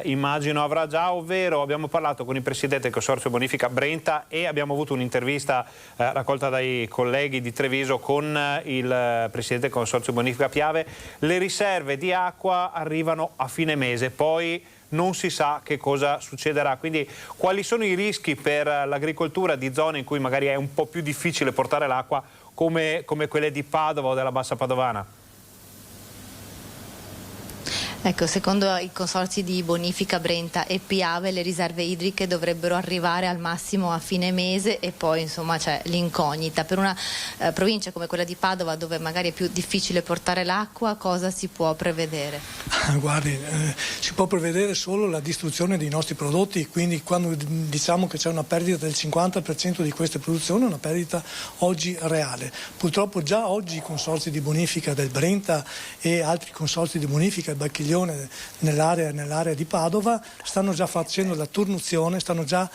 immagino avrà già, ovvero abbiamo parlato con il presidente del Consorzio Bonifica Brenta e abbiamo avuto un'intervista raccolta dai colleghi di Treviso con il presidente del Consorzio Bonifica Piave. Le riserve di acqua arrivano a fine mese, poi non si sa che cosa succederà, quindi quali sono i rischi per l'agricoltura di zone in cui magari è un po' più difficile portare l'acqua come quelle di Padova o della Bassa Padovana? Ecco, secondo i consorzi di Bonifica Brenta e Piave le riserve idriche dovrebbero arrivare al massimo a fine mese e poi insomma c'è l'incognita. Per una provincia come quella di Padova, dove magari è più difficile portare l'acqua, cosa si può prevedere? Guardi, si può prevedere solo la distruzione dei nostri prodotti, quindi quando diciamo che c'è una perdita del 50% di queste produzioni è una perdita oggi reale. Purtroppo già oggi i consorzi di bonifica del Brenta e altri consorzi di bonifica, il Bacchiglione nell'area di Padova, stanno già facendo la turnuzione, stanno già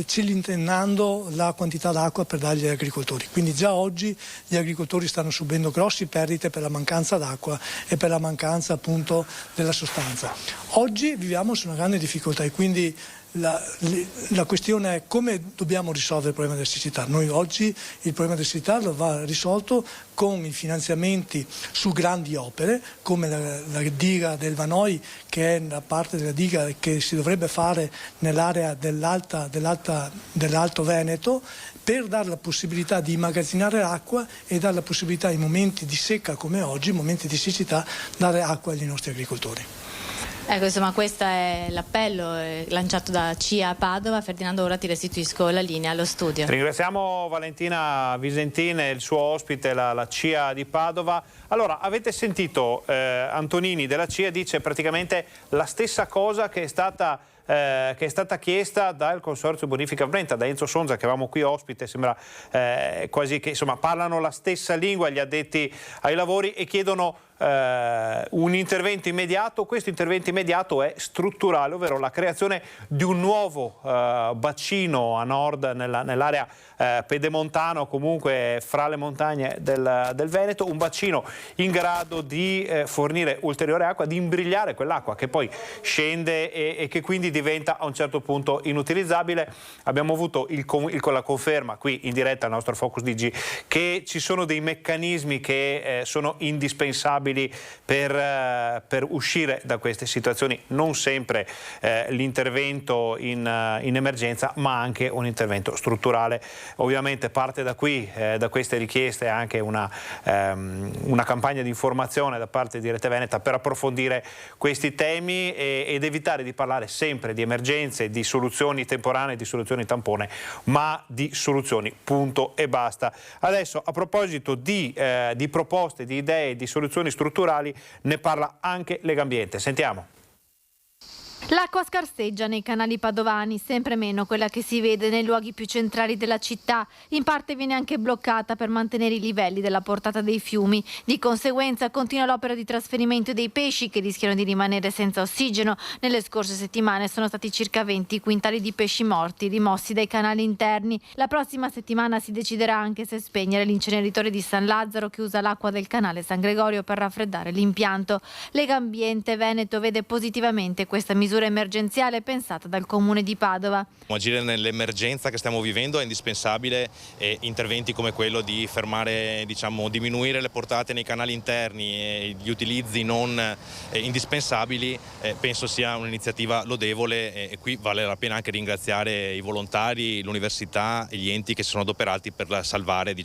cilindrando la quantità d'acqua per dargli agli agricoltori. Quindi già oggi gli agricoltori stanno subendo grossi perdite per la mancanza d'acqua e per la mancanza appunto della sostanza. Oggi viviamo su una grande difficoltà e quindi la questione è come dobbiamo risolvere il problema della siccità. Noi oggi il problema della siccità lo va risolto con i finanziamenti su grandi opere come la diga del Vanoi, che è la parte della diga che si dovrebbe fare nell'area dell'Alto Veneto, per dare la possibilità di immagazzinare l'acqua e dare la possibilità in momenti di secca come oggi, in momenti di siccità, dare acqua agli nostri agricoltori. Ecco, insomma, questo è l'appello lanciato da CIA Padova. Ferdinando, ora ti restituisco la linea allo studio. Ringraziamo Valentina Visentin e il suo ospite, la CIA di Padova. Allora, avete sentito Antonini della CIA dice praticamente la stessa cosa che è stata chiesta dal Consorzio Bonifica Brenta, da Enzo Sonza, che avevamo qui ospite. Sembra quasi che insomma parlano la stessa lingua gli addetti ai lavori e chiedono un intervento immediato. Questo intervento immediato è strutturale, ovvero la creazione di un nuovo bacino a nord nell'area pedemontana, comunque fra le montagne del Veneto, un bacino in grado di fornire ulteriore acqua, di imbrigliare quell'acqua che poi scende e che quindi diventa a un certo punto inutilizzabile. Abbiamo avuto la conferma qui in diretta al nostro Focus DG che ci sono dei meccanismi che sono indispensabili per uscire da queste situazioni, non sempre l'intervento in emergenza, ma anche un intervento strutturale. Ovviamente parte da qui, da queste richieste, anche una campagna di informazione da parte di Rete Veneta per approfondire questi temi ed evitare di parlare sempre sempre di emergenze, di soluzioni temporanee, di soluzioni tampone, ma di soluzioni, punto e basta. Adesso, a proposito di proposte, di idee, di soluzioni strutturali, ne parla anche Legambiente. Sentiamo. L'acqua scarseggia nei canali padovani, sempre meno quella che si vede nei luoghi più centrali della città. In parte viene anche bloccata per mantenere i livelli della portata dei fiumi. Di conseguenza continua l'opera di trasferimento dei pesci che rischiano di rimanere senza ossigeno. Nelle scorse settimane sono stati circa 20 quintali di pesci morti rimossi dai canali interni. La prossima settimana si deciderà anche se spegnere l'inceneritore di San Lazzaro che usa l'acqua del canale San Gregorio per raffreddare l'impianto. Legambiente Veneto vede positivamente questa misura emergenziale pensata dal Comune di Padova. Agire nell'emergenza che stiamo vivendo è indispensabile e interventi come quello di fermare, diminuire le portate nei canali interni e gli utilizzi non indispensabili penso sia un'iniziativa lodevole e qui vale la pena anche ringraziare i volontari, l'università e gli enti che si sono adoperati per salvare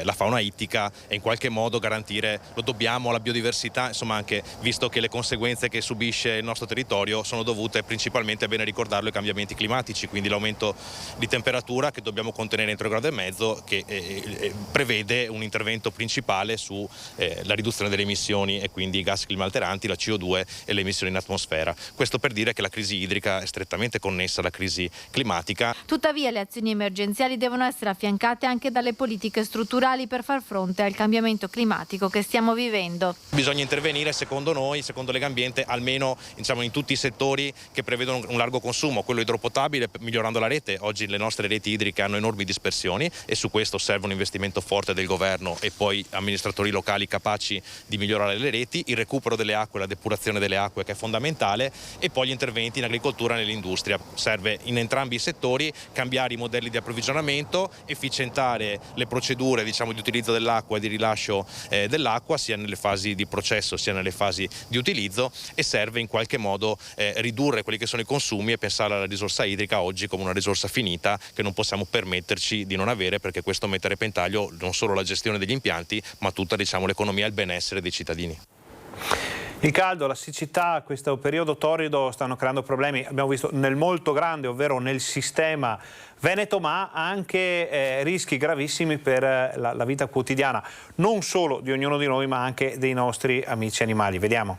la fauna ittica e in qualche modo garantire, lo dobbiamo alla biodiversità, insomma anche visto che le conseguenze che subisce il nostro territorio sono dovute principalmente, è bene ricordarlo, ai cambiamenti climatici, quindi l'aumento di temperatura che dobbiamo contenere entro 1,5 gradi che prevede un intervento principale su la riduzione delle emissioni e quindi i gas climalteranti, la CO2 e le emissioni in atmosfera. Questo per dire che la crisi idrica è strettamente connessa alla crisi climatica. Tuttavia le azioni emergenziali devono essere affiancate anche dalle politiche strutturali per far fronte al cambiamento climatico che stiamo vivendo. Bisogna intervenire, secondo noi, secondo Legambiente, almeno in tutti i settori che prevedono un largo consumo, quello idropotabile migliorando la rete. Oggi le nostre reti idriche hanno enormi dispersioni e su questo serve un investimento forte del governo e poi amministratori locali capaci di migliorare le reti, il recupero delle acque, la depurazione delle acque che è fondamentale e poi gli interventi in agricoltura e nell'industria. Serve in entrambi i settori cambiare i modelli di approvvigionamento, efficientare le procedure di utilizzo dell'acqua e di rilascio dell'acqua sia nelle fasi di processo sia nelle fasi di utilizzo e serve in qualche modo ridurre quelli che sono i consumi e pensare alla risorsa idrica oggi come una risorsa finita che non possiamo permetterci di non avere, perché questo mette a repentaglio non solo la gestione degli impianti ma tutta l'economia e il benessere dei cittadini. Il caldo, la siccità, questo periodo torrido stanno creando problemi, abbiamo visto nel molto grande, ovvero nel sistema veneto, ma anche rischi gravissimi per la vita quotidiana, non solo di ognuno di noi ma anche dei nostri amici animali. Vediamo.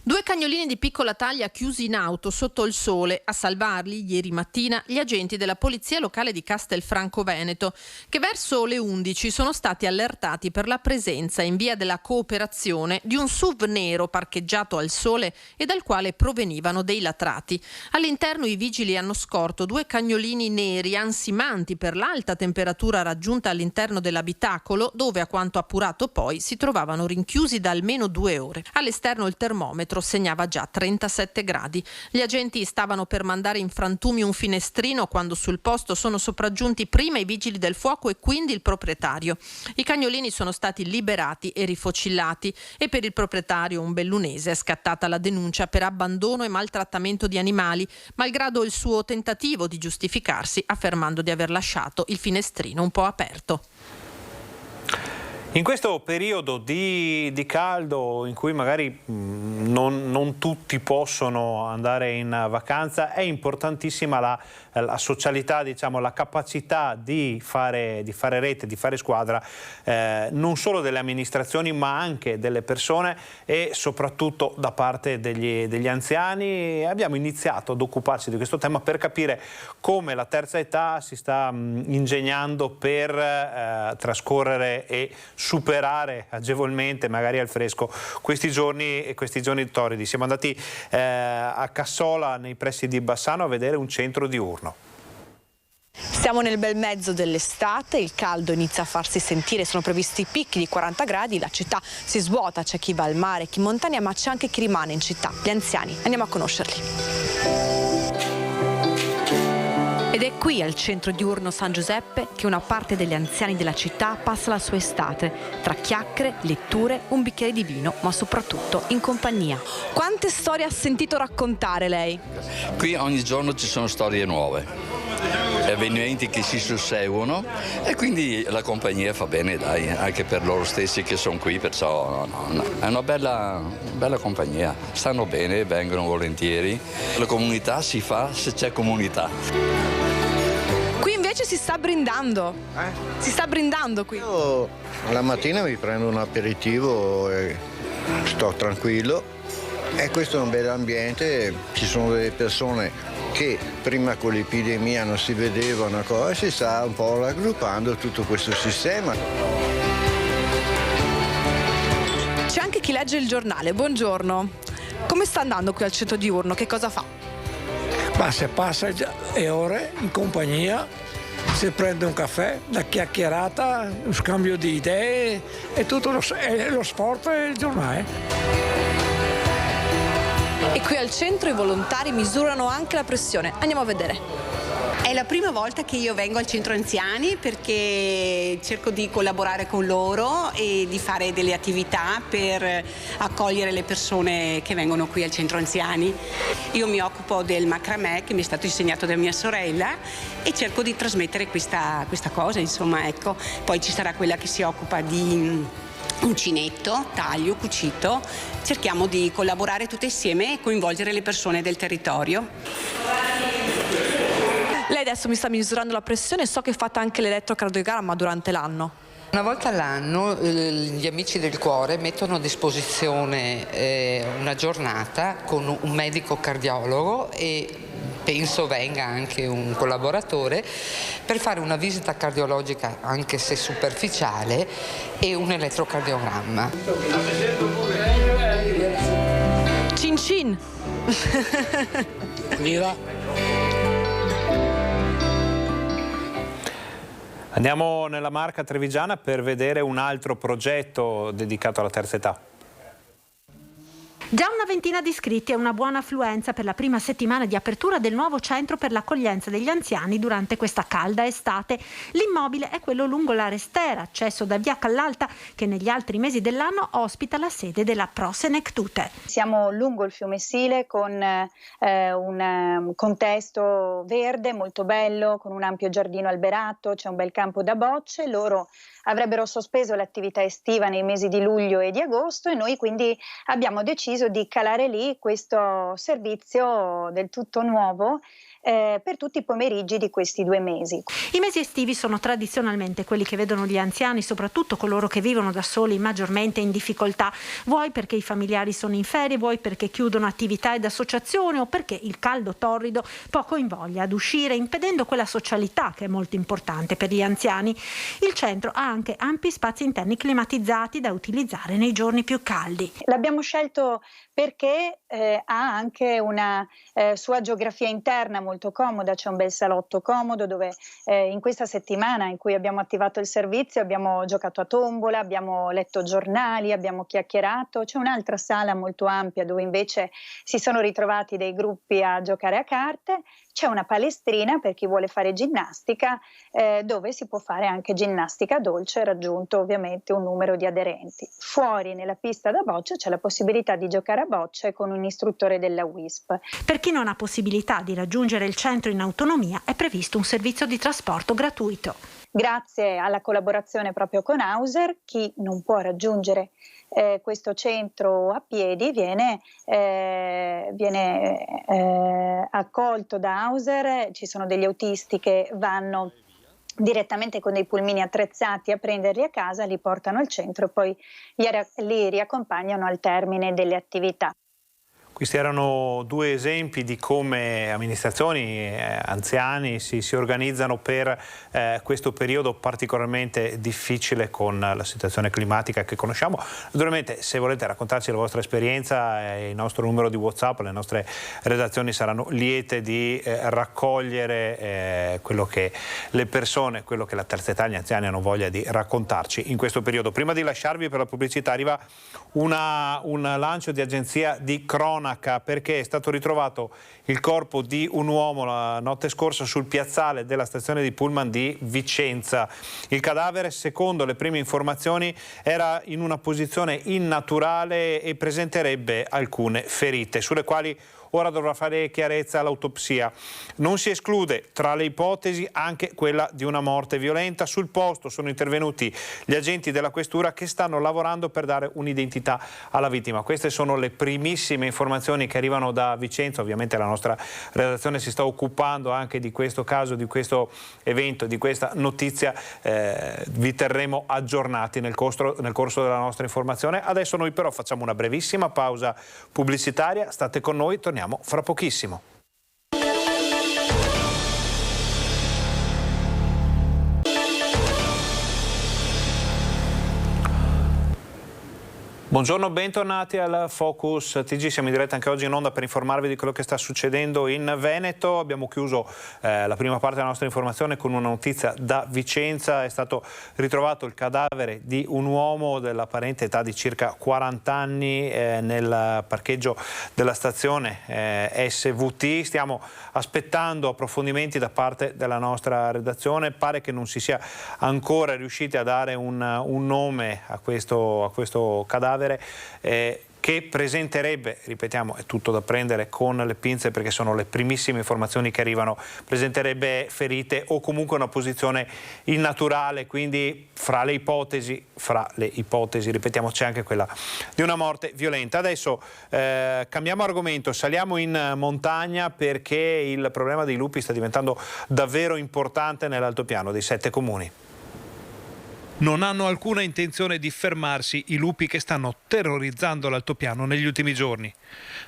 2 cagnolini di piccola taglia chiusi in auto sotto il sole. A salvarli ieri mattina gli agenti della polizia locale di Castelfranco Veneto, che verso le 11 sono stati allertati per la presenza in via della Cooperazione di un SUV nero parcheggiato al sole e dal quale provenivano dei latrati. All'interno i vigili hanno scorto 2 cagnolini neri ansimanti per l'alta temperatura raggiunta all'interno dell'abitacolo, dove a quanto appurato poi si trovavano rinchiusi da almeno 2 ore. All'esterno il termometro segnava già 37 gradi. Gli agenti stavano per mandare in frantumi un finestrino quando sul posto sono sopraggiunti prima i vigili del fuoco e quindi il proprietario. I cagnolini sono stati liberati e rifocillati e per il proprietario, un bellunese, è scattata la denuncia per abbandono e maltrattamento di animali, malgrado il suo tentativo di giustificarsi affermando di aver lasciato il finestrino un po' aperto. In questo periodo di caldo in cui magari non tutti possono andare in vacanza, è importantissima la socialità, la capacità di fare rete, di fare squadra, non solo delle amministrazioni ma anche delle persone e soprattutto da parte degli anziani. Abbiamo iniziato ad occuparci di questo tema per capire come la terza età si sta ingegnando per trascorrere e superare agevolmente, magari al fresco, questi giorni torridi. Siamo andati a Cassola, nei pressi di Bassano, a vedere un centro diurno. Siamo nel bel mezzo dell'estate, il caldo inizia a farsi sentire, sono previsti picchi di 40 gradi, la città si svuota, c'è chi va al mare, chi in montagna, ma c'è anche chi rimane in città, gli anziani. Andiamo a conoscerli. Ed è qui al centro diurno San Giuseppe che una parte degli anziani della città passa la sua estate, tra chiacchiere, letture, un bicchiere di vino, ma soprattutto in compagnia. Quante storie ha sentito raccontare lei? Qui ogni giorno ci sono storie nuove. avvenimenti che si susseguono e quindi la compagnia fa bene, dai, anche per loro stessi che sono qui, perciò no, è una bella compagnia, stanno bene, vengono volentieri, la comunità si fa se c'è comunità. Qui invece si sta brindando, si sta brindando qui. Io la mattina mi prendo un aperitivo e sto tranquillo e questo è un bel ambiente, ci sono delle persone che prima con l'epidemia non si vedevano e si sta un po' raggruppando tutto questo sistema. C'è anche chi legge il giornale, buongiorno. Come sta andando qui al centro diurno? Che cosa fa? Ma se passa le ore in compagnia, si prende un caffè, una chiacchierata, un scambio di idee e tutto lo sport e il giornale. E qui al centro i volontari misurano anche la pressione. Andiamo a vedere. È la prima volta che io vengo al centro anziani perché cerco di collaborare con loro e di fare delle attività per accogliere le persone che vengono qui al centro anziani. Io mi occupo del macramè che mi è stato insegnato da mia sorella e cerco di trasmettere questa cosa, insomma, ecco. Poi ci sarà quella che si occupa di uncinetto, taglio, cucito. Cerchiamo di collaborare tutte insieme e coinvolgere le persone del territorio. Lei adesso mi sta misurando la pressione, so che fate anche l'elettrocardiogramma durante l'anno. Una volta all'anno gli Amici del Cuore mettono a disposizione una giornata con un medico cardiologo e penso venga anche un collaboratore per fare una visita cardiologica, anche se superficiale, e un elettrocardiogramma. Cin cin! Andiamo nella Marca trevigiana per vedere un altro progetto dedicato alla terza età. Già una ventina di iscritti e una buona affluenza per la prima settimana di apertura del nuovo centro per l'accoglienza degli anziani durante questa calda estate. L'immobile è quello lungo la Restera, accesso da via Callalta, che negli altri mesi dell'anno ospita la sede della Pro Senectute. Siamo lungo il fiume Sile con un contesto verde molto bello, con un ampio giardino alberato, c'è un bel campo da bocce. Loro avrebbero sospeso l'attività estiva nei mesi di luglio e di agosto e noi quindi abbiamo deciso di calare lì questo servizio del tutto nuovo per tutti i pomeriggi di questi 2 mesi. I mesi estivi sono tradizionalmente quelli che vedono gli anziani, soprattutto coloro che vivono da soli, maggiormente in difficoltà, vuoi perché i familiari sono in ferie, vuoi perché chiudono attività ed associazioni o perché il caldo torrido poco invoglia ad uscire, impedendo quella socialità che è molto importante per gli anziani. Il centro ha anche ampi spazi interni climatizzati da utilizzare nei giorni più caldi. L'abbiamo scelto perché ha anche una sua geografia interna molto comoda, c'è un bel salotto comodo dove in questa settimana in cui abbiamo attivato il servizio abbiamo giocato a tombola, abbiamo letto giornali, abbiamo chiacchierato, c'è un'altra sala molto ampia dove invece si sono ritrovati dei gruppi a giocare a carte, c'è una palestrina per chi vuole fare ginnastica dove si può fare anche ginnastica dolce, raggiunto ovviamente un numero di aderenti. Fuori nella pista da bocce c'è la possibilità di giocare a bocce con un istruttore della WISP. Per chi non ha possibilità di raggiungere il centro in autonomia è previsto un servizio di trasporto gratuito. Grazie alla collaborazione proprio con Hauser, chi non può raggiungere questo centro a piedi viene accolto da Hauser, ci sono degli autisti che vanno direttamente con dei pulmini attrezzati a prenderli a casa, li portano al centro e poi li riaccompagnano al termine delle attività. Questi erano 2 esempi di come amministrazioni, anziani si organizzano per questo periodo particolarmente difficile con la situazione climatica che conosciamo. Naturalmente, se volete raccontarci la vostra esperienza, il nostro numero di WhatsApp, le nostre redazioni saranno liete di raccogliere quello che le persone, quello che la terza età, gli anziani hanno voglia di raccontarci in questo periodo. Prima di lasciarvi per la pubblicità arriva un lancio di agenzia di cronaca, perché è stato ritrovato il corpo di un uomo la notte scorsa sul piazzale della stazione di pullman di Vicenza. Il cadavere, secondo le prime informazioni, era in una posizione innaturale e presenterebbe alcune ferite, sulle quali ora dovrà fare chiarezza l'autopsia. Non si esclude tra le ipotesi anche quella di una morte violenta. Sul posto sono intervenuti gli agenti della questura che stanno lavorando per dare un'identità alla vittima. Queste sono le primissime informazioni che arrivano da Vicenza. Ovviamente la nostra redazione si sta occupando anche di questo caso, di questo evento, di questa notizia. Vi terremo aggiornati nel corso della nostra informazione. Adesso noi però facciamo una brevissima pausa pubblicitaria. State con noi, torniamo fra pochissimo. Buongiorno, bentornati al Focus TG. Siamo in diretta anche oggi in onda per informarvi di quello che sta succedendo in Veneto. Abbiamo chiuso la prima parte della nostra informazione con una notizia da Vicenza. È stato ritrovato il cadavere di un uomo dell'apparente età di circa 40 anni nel parcheggio della stazione SVT. Stiamo aspettando approfondimenti da parte della nostra redazione. Pare che non si sia ancora riusciti a dare un nome a questo cadavere. Che presenterebbe, ripetiamo, è tutto da prendere con le pinze perché sono le primissime informazioni che arrivano, presenterebbe ferite o comunque una posizione innaturale, quindi fra le ipotesi, ripetiamo, c'è anche quella di una morte violenta. Adesso cambiamo argomento, saliamo in montagna perché il problema dei lupi sta diventando davvero importante nell'altopiano dei 7 comuni. Non hanno alcuna intenzione di fermarsi i lupi che stanno terrorizzando l'altopiano negli ultimi giorni.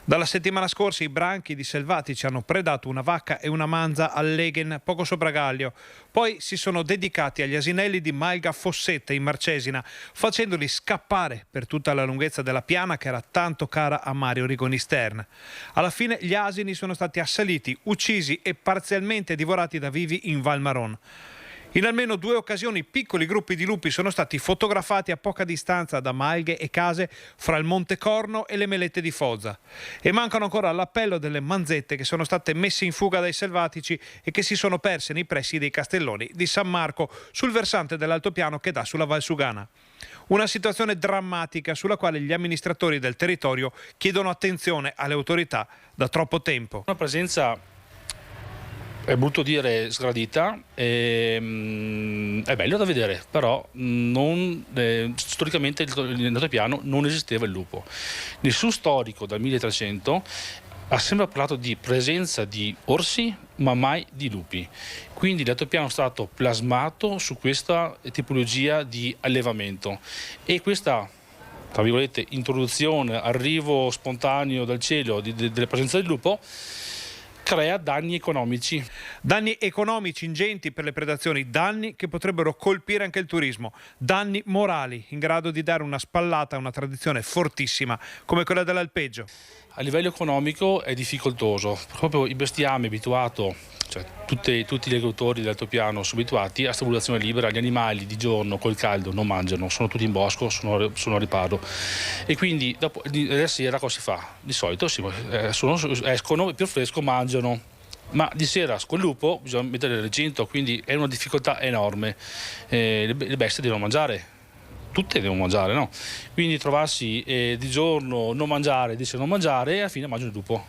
Dalla settimana scorsa i branchi di selvatici hanno predato una vacca e una manza al Leghen, poco sopra Gallio. Poi si sono dedicati agli asinelli di Malga Fossette in Marcesina, facendoli scappare per tutta la lunghezza della piana che era tanto cara a Mario Rigoni Stern. Alla fine gli asini sono stati assaliti, uccisi e parzialmente divorati da vivi in Val Maron. In almeno 2 occasioni piccoli gruppi di lupi sono stati fotografati a poca distanza da malghe e case fra il Monte Corno e le Melette di Foggia. E mancano ancora l'appello delle manzette che sono state messe in fuga dai selvatici e che si sono perse nei pressi dei castelloni di San Marco sul versante dell'altopiano che dà sulla Val Sugana. Una situazione drammatica sulla quale gli amministratori del territorio chiedono attenzione alle autorità da troppo tempo. Una presenza, è brutto dire, sgradita, è bello da vedere, però storicamente nell'altopiano non esisteva il lupo. Nessun storico dal 1300 ha sempre parlato di presenza di orsi, ma mai di lupi. Quindi l'altopiano è stato plasmato su questa tipologia di allevamento e questa, tra virgolette, introduzione, arrivo spontaneo dal cielo della presenza del lupo crea danni economici. Danni economici ingenti per le predazioni, danni che potrebbero colpire anche il turismo, danni morali in grado di dare una spallata a una tradizione fortissima come quella dell'alpeggio. A livello economico è difficoltoso, proprio il bestiame abituato, cioè tutti gli agricoltori dell'altopiano sono abituati a stabulazione libera, gli animali di giorno col caldo non mangiano, sono tutti in bosco, sono a riparo e quindi dopo la sera cosa si fa? Di solito escono e più fresco mangiano, ma di sera con il lupo bisogna mettere il recinto, quindi è una difficoltà enorme, le bestie devono mangiare. Tutte devono mangiare, no? Quindi trovarsi di giorno non mangiare, di sera non mangiare e alla fine mangiano il lupo.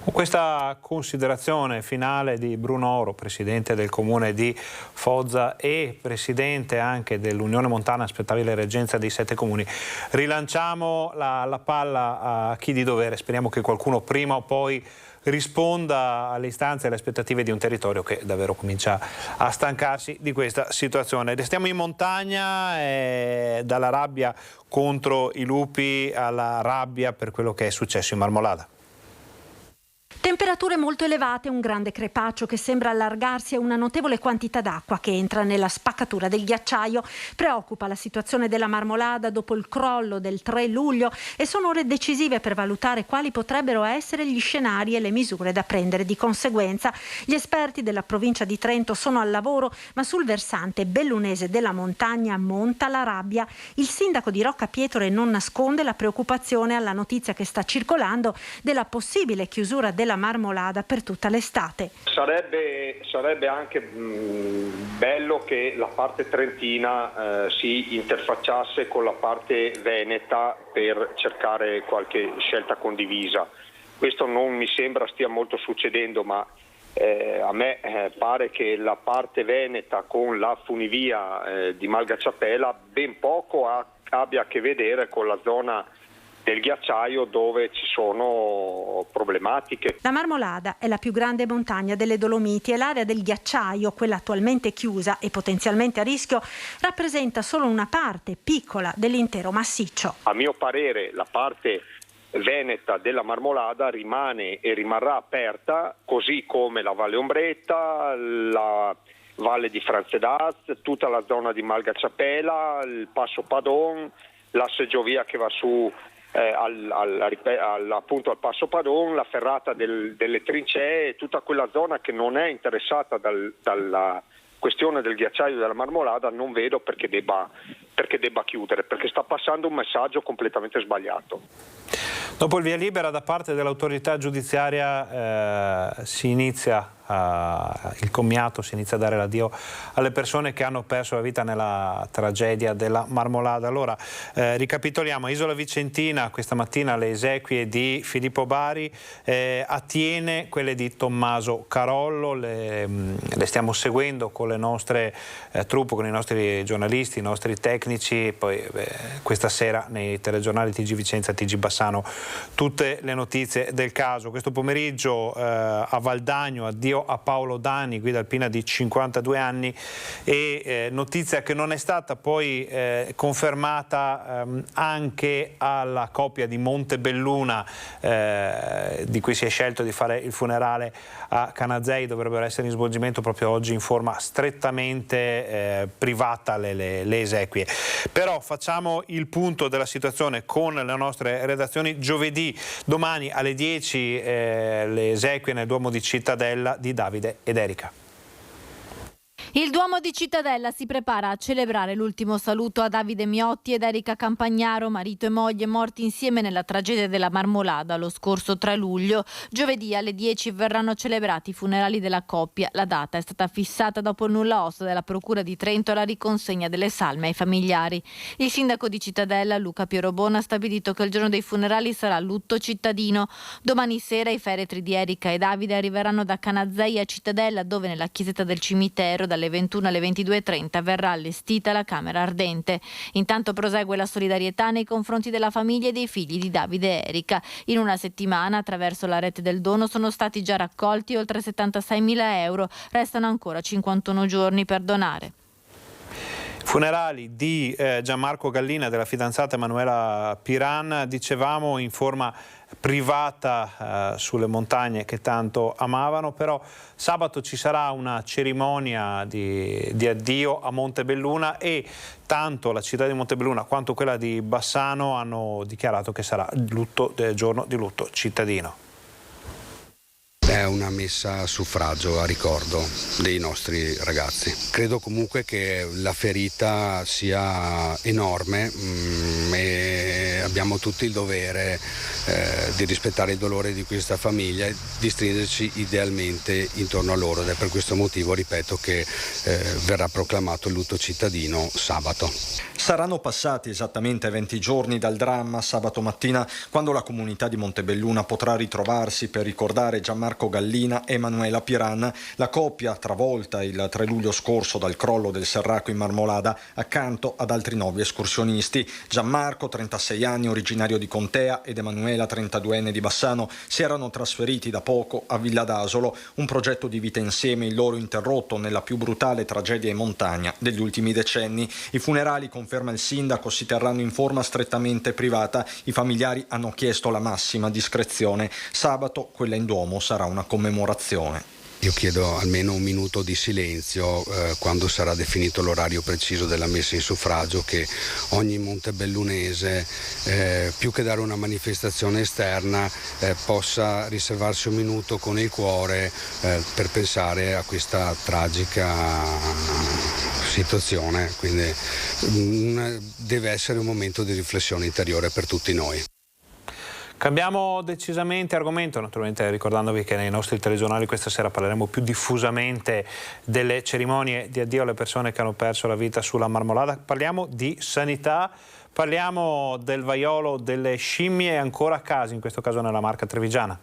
Con questa considerazione finale di Bruno Oro, presidente del comune di Foggia e presidente anche dell'Unione Montana Aspettabile Reggenza dei 7 comuni, rilanciamo la palla a chi di dovere. Speriamo che qualcuno prima o poi risponda alle istanze e alle aspettative di un territorio che davvero comincia a stancarsi di questa situazione. Restiamo in montagna, dalla rabbia contro i lupi alla rabbia per quello che è successo in Marmolada. Temperature molto elevate, un grande crepaccio che sembra allargarsi e una notevole quantità d'acqua che entra nella spaccatura del ghiacciaio. Preoccupa la situazione della Marmolada dopo il crollo del 3 luglio e sono ore decisive per valutare quali potrebbero essere gli scenari e le misure da prendere di conseguenza. Gli esperti della provincia di Trento sono al lavoro, ma sul versante bellunese della montagna monta la rabbia. Il sindaco di Roccapietore non nasconde la preoccupazione alla notizia che sta circolando della possibile chiusura della Marmolada per tutta l'estate. Sarebbe anche bello che la parte trentina si interfacciasse con la parte veneta per cercare qualche scelta condivisa. questo non mi sembra stia molto succedendo, ma a me pare che la parte veneta con la funivia di Malgacciapela ben poco abbia a che vedere con la zona del ghiacciaio dove ci sono problematiche. La Marmolada è la più grande montagna delle Dolomiti e l'area del ghiacciaio, quella attualmente chiusa e potenzialmente a rischio, rappresenta solo una parte piccola dell'intero massiccio. A mio parere la parte veneta della Marmolada rimane e rimarrà aperta, così come la Valle Ombretta, la Valle di Franzedaz, tutta la zona di Malgacciapela, il Passo Padon, la seggiovia che va su appunto al Passo Padon, la ferrata delle trincee, tutta quella zona che non è interessata dalla questione del ghiacciaio della Marmolada. Non vedo perché debba chiudere, perché sta passando un messaggio completamente sbagliato. Dopo il via libera da parte dell'autorità giudiziaria si inizia il commiato, si inizia a dare l'addio alle persone che hanno perso la vita nella tragedia della Marmolada. Allora, ricapitoliamo: Isola Vicentina, questa mattina le esequie di Filippo Bari, Attiene quelle di Tommaso Carollo, le stiamo seguendo con le nostre truppe, con i nostri giornalisti, i nostri tecnici, poi questa sera nei telegiornali TG Vicenza, TG Bassano, tutte le notizie del caso. Questo pomeriggio a Valdagno, addio a Paolo Dani, guida alpina di 52 anni, e notizia che non è stata poi confermata anche alla coppia di Montebelluna, di cui si è scelto di fare il funerale a Canazei. Dovrebbero essere in svolgimento proprio oggi in forma strettamente privata le esequie. Però facciamo il punto della situazione con le nostre redazioni. Giovedì, domani alle 10 le esequie nel Duomo di Cittadella di Davide ed Erika. Il Duomo di Cittadella si prepara a celebrare l'ultimo saluto a Davide Miotti ed Erika Campagnaro, marito e moglie morti insieme nella tragedia della Marmolada lo scorso 3 luglio. Giovedì alle 10 verranno celebrati i funerali della coppia. La data è stata fissata dopo il nulla osta della Procura di Trento e la riconsegna delle salme ai familiari. Il sindaco di Cittadella, Luca Pierobon, ha stabilito che il giorno dei funerali sarà lutto cittadino. Domani sera i feretri di Erika e Davide arriveranno da Canazei a Cittadella, dove nella chiesetta del cimitero dalle 21 alle 22:30 verrà allestita la camera ardente. Intanto prosegue la solidarietà nei confronti della famiglia e dei figli di Davide e Erika. In una settimana, attraverso la rete del dono, sono stati già raccolti oltre 76.000 euro. Restano ancora 51 giorni per donare. Funerali di Gianmarco Gallina e della fidanzata Emanuela Piran, dicevamo in forma privata sulle montagne che tanto amavano, però sabato ci sarà una cerimonia di addio a Montebelluna e tanto la città di Montebelluna quanto quella di Bassano hanno dichiarato che sarà il giorno di lutto cittadino. È una messa a suffragio a ricordo dei nostri ragazzi. Credo comunque che la ferita sia enorme e abbiamo tutti il dovere di rispettare il dolore di questa famiglia e di stringerci idealmente intorno a loro, ed è per questo motivo, ripeto, che verrà proclamato il lutto cittadino sabato. Saranno passati esattamente 20 giorni dal dramma sabato mattina, quando la comunità di Montebelluna potrà ritrovarsi per ricordare Gianmarco Gallina e Emanuela Piran, la coppia travolta il 3 luglio scorso dal crollo del Serraco in Marmolada, accanto ad altri 9 escursionisti. Gianmarco, 36 anni, originario di Contea, ed Emanuela, 32enne di Bassano, si erano trasferiti da poco a Villa d'Asolo, un progetto di vita insieme il loro interrotto nella più brutale tragedia in montagna degli ultimi decenni. I funerali, conferma il sindaco, si terranno in forma strettamente privata. I familiari hanno chiesto la massima discrezione. Sabato quella in Duomo sarà una commemorazione. Io chiedo almeno un minuto di silenzio quando sarà definito l'orario preciso della messa in suffragio, che ogni montebellunese, più che dare una manifestazione esterna, possa riservarsi un minuto con il cuore per pensare a questa tragica situazione. Quindi deve essere un momento di riflessione interiore per tutti noi. Cambiamo decisamente argomento, naturalmente ricordandovi che nei nostri telegiornali questa sera parleremo più diffusamente delle cerimonie di addio alle persone che hanno perso la vita sulla Marmolada. Parliamo di sanità, parliamo del vaiolo delle scimmie ancora a casa, in questo caso nella Marca trevigiana.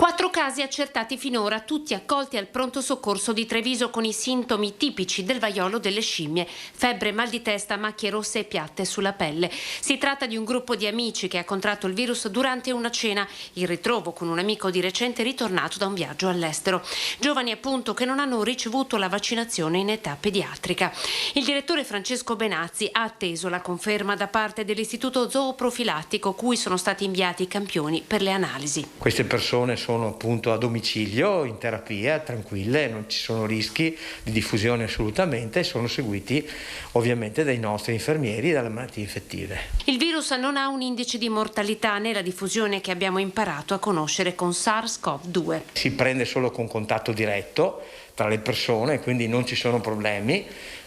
4 casi accertati finora, tutti accolti al pronto soccorso di Treviso con i sintomi tipici del vaiolo delle scimmie: febbre, mal di testa, macchie rosse e piatte sulla pelle. Si tratta di un gruppo di amici che ha contratto il virus durante una cena, il ritrovo con un amico di recente ritornato da un viaggio all'estero. Giovani appunto che non hanno ricevuto la vaccinazione in età pediatrica. Il direttore Francesco Benazzi ha atteso la conferma da parte dell'Istituto Zooprofilattico, cui sono stati inviati i campioni per le analisi. Queste persone sono appunto a domicilio, in terapia, tranquille, non ci sono rischi di diffusione assolutamente, e sono seguiti ovviamente dai nostri infermieri e dalle malattie infettive. Il virus non ha un indice di mortalità né la diffusione che abbiamo imparato a conoscere con SARS-CoV-2. Si prende solo con contatto diretto tra le persone, quindi non ci sono problemi.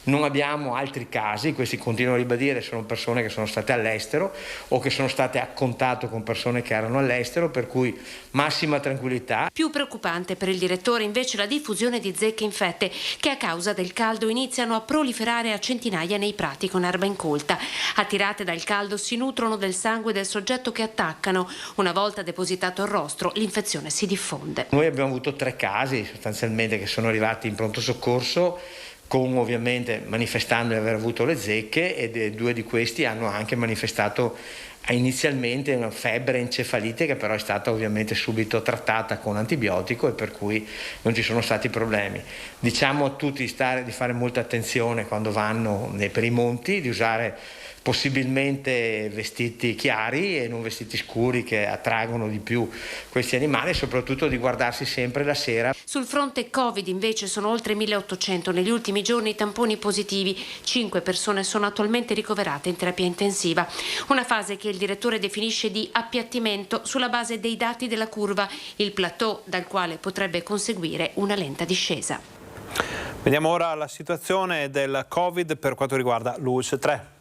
Non abbiamo altri casi, questi continuo a ribadire, sono persone che sono state all'estero o che sono state a contatto con persone che erano all'estero, per cui massima tranquillità. Più preoccupante per il direttore invece la diffusione di zecche infette che a causa del caldo iniziano a proliferare a centinaia nei prati con erba incolta. Attirate dal caldo si nutrono del sangue del soggetto che attaccano. Una volta depositato il rostro, l'infezione si diffonde. Noi abbiamo avuto 3 casi sostanzialmente che sono arrivati in pronto soccorso, con ovviamente manifestando di aver avuto le zecche, e 2 di questi hanno anche manifestato inizialmente una febbre encefalite, che però è stata ovviamente subito trattata con antibiotico e per cui non ci sono stati problemi. Diciamo a tutti di fare molta attenzione quando vanno per i monti, di usare possibilmente vestiti chiari e non vestiti scuri che attraggono di più questi animali, e soprattutto di guardarsi sempre la sera. Sul fronte Covid invece sono oltre 1800 negli ultimi giorni tamponi positivi. 5 persone sono attualmente ricoverate in terapia intensiva. Una fase che il direttore definisce di appiattimento sulla base dei dati della curva, il plateau dal quale potrebbe conseguire una lenta discesa. Vediamo ora la situazione del Covid per quanto riguarda l'ULSS 3.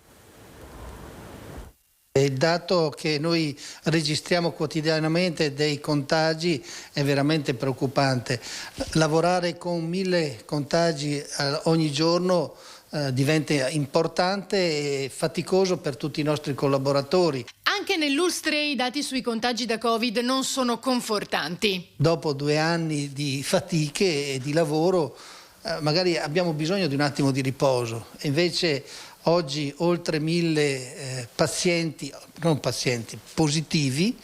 Il dato che noi registriamo quotidianamente dei contagi è veramente preoccupante. Lavorare con 1000 contagi ogni giorno diventa importante e faticoso per tutti i nostri collaboratori. Anche nell'ULSS 3 i dati sui contagi da Covid non sono confortanti. Dopo 2 anni di fatiche e di lavoro magari abbiamo bisogno di un attimo di riposo, e invece oggi oltre 1000 positivi,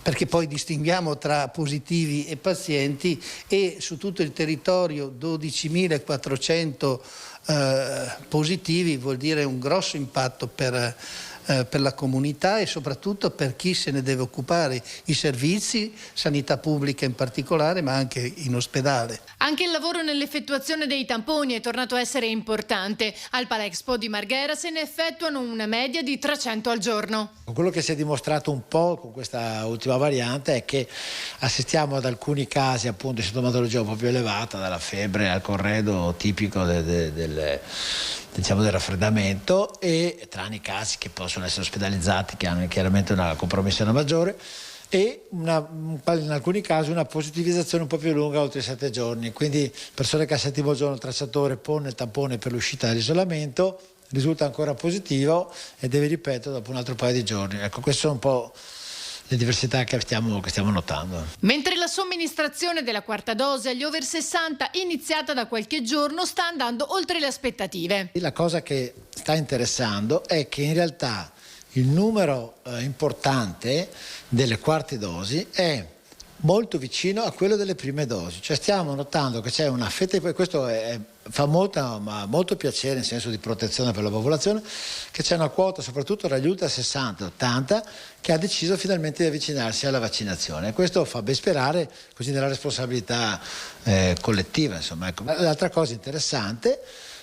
perché poi distinguiamo tra positivi e pazienti, e su tutto il territorio 12.400 positivi, vuol dire un grosso impatto per la comunità e soprattutto per chi se ne deve occupare, i servizi, sanità pubblica in particolare, ma anche in ospedale. Anche il lavoro nell'effettuazione dei tamponi è tornato a essere importante. Al Palexpo di Marghera se ne effettuano una media di 300 al giorno. Quello che si è dimostrato un po' con questa ultima variante è che assistiamo ad alcuni casi appunto di sintomatologia un po' più elevata, dalla febbre al corredo tipico del raffreddamento, e tranne i casi che possono essere ospedalizzati, che hanno chiaramente una compromissione maggiore, e in alcuni casi una positivizzazione un po' più lunga, oltre 7 giorni. Quindi persone che al 7° giorno il tracciatore pone il tampone per l'uscita dall'isolamento, risulta ancora positivo e deve ripetere dopo un altro paio di giorni. Ecco, queste sono un po' le diversità che stiamo notando. Mentre la somministrazione della 4ª dose agli over 60, iniziata da qualche giorno, sta andando oltre le aspettative. La cosa che sta interessando è che in realtà il numero importante delle 4ª dosi è molto vicino a quello delle prime dosi, cioè stiamo notando che c'è una fetta, e questo fa molto piacere in senso di protezione per la popolazione, che c'è una quota soprattutto tra gli ultra 60 e 80 che ha deciso finalmente di avvicinarsi alla vaccinazione, e questo fa ben sperare così nella responsabilità collettiva, insomma. Ecco. L'altra cosa interessante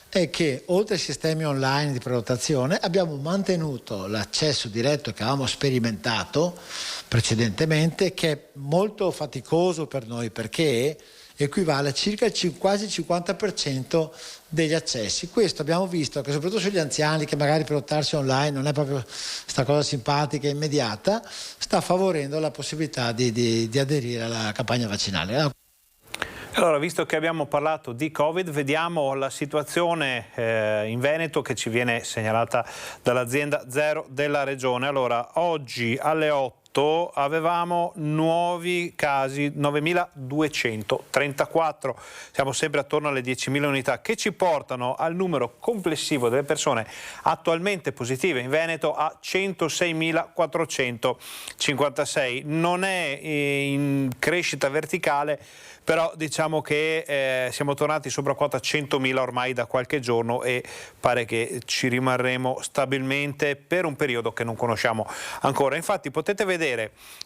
è che oltre ai sistemi online di prenotazione abbiamo mantenuto l'accesso diretto che avevamo sperimentato precedentemente, che è molto faticoso per noi perché equivale a circa quasi il 50% degli accessi. Questo abbiamo visto che soprattutto sugli anziani, che magari prenotarsi online non è proprio questa cosa simpatica e immediata, sta favorendo la possibilità di aderire alla campagna vaccinale. Allora, visto che abbiamo parlato di Covid, vediamo la situazione in Veneto che ci viene segnalata dall'azienda Zero della Regione. Allora, oggi alle 8 8 avevamo nuovi casi, 9.234, siamo sempre attorno alle 10.000 unità, che ci portano al numero complessivo delle persone attualmente positive in Veneto a 106.456. Non è in crescita verticale, però diciamo che siamo tornati sopra quota 100.000 ormai da qualche giorno e pare che ci rimarremo stabilmente per un periodo che non conosciamo ancora. Infatti potete vedere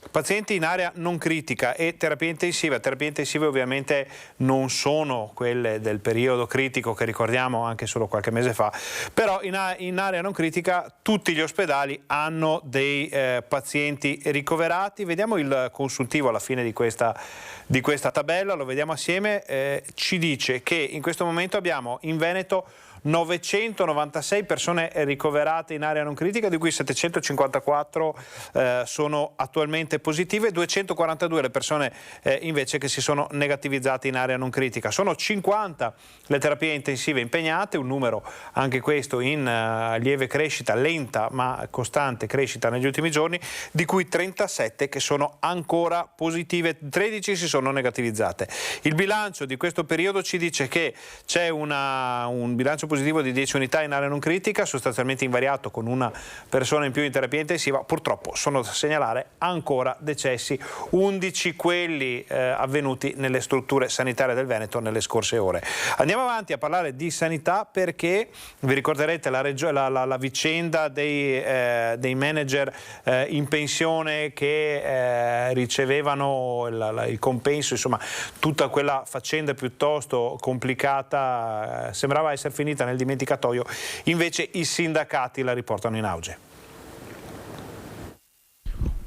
pazienti in area non critica e terapia intensiva. Terapie intensive ovviamente non sono quelle del periodo critico che ricordiamo anche solo qualche mese fa, però in area non critica tutti gli ospedali hanno dei pazienti ricoverati. Vediamo il consultivo alla fine di questa tabella. Lo vediamo assieme, ci dice che in questo momento abbiamo in Veneto 996 persone ricoverate in area non critica, di cui 754 sono attualmente positive, 242 le persone invece che si sono negativizzate in area non critica. Sono 50 le terapie intensive impegnate, un numero anche questo in lieve crescita, lenta ma costante crescita negli ultimi giorni, di cui 37 che sono ancora positive, 13 si sono negativizzate. Il bilancio di questo periodo ci dice che c'è un bilancio positivo di 10 unità in area non critica, sostanzialmente invariato con una persona in più in terapia intensiva. Purtroppo sono da segnalare ancora decessi, 11 quelli avvenuti nelle strutture sanitarie del Veneto nelle scorse ore. Andiamo avanti a parlare di sanità perché vi ricorderete la vicenda dei manager in pensione che ricevevano il compenso, insomma tutta quella faccenda piuttosto complicata sembrava essere finita nel dimenticatoio, invece i sindacati la riportano in auge.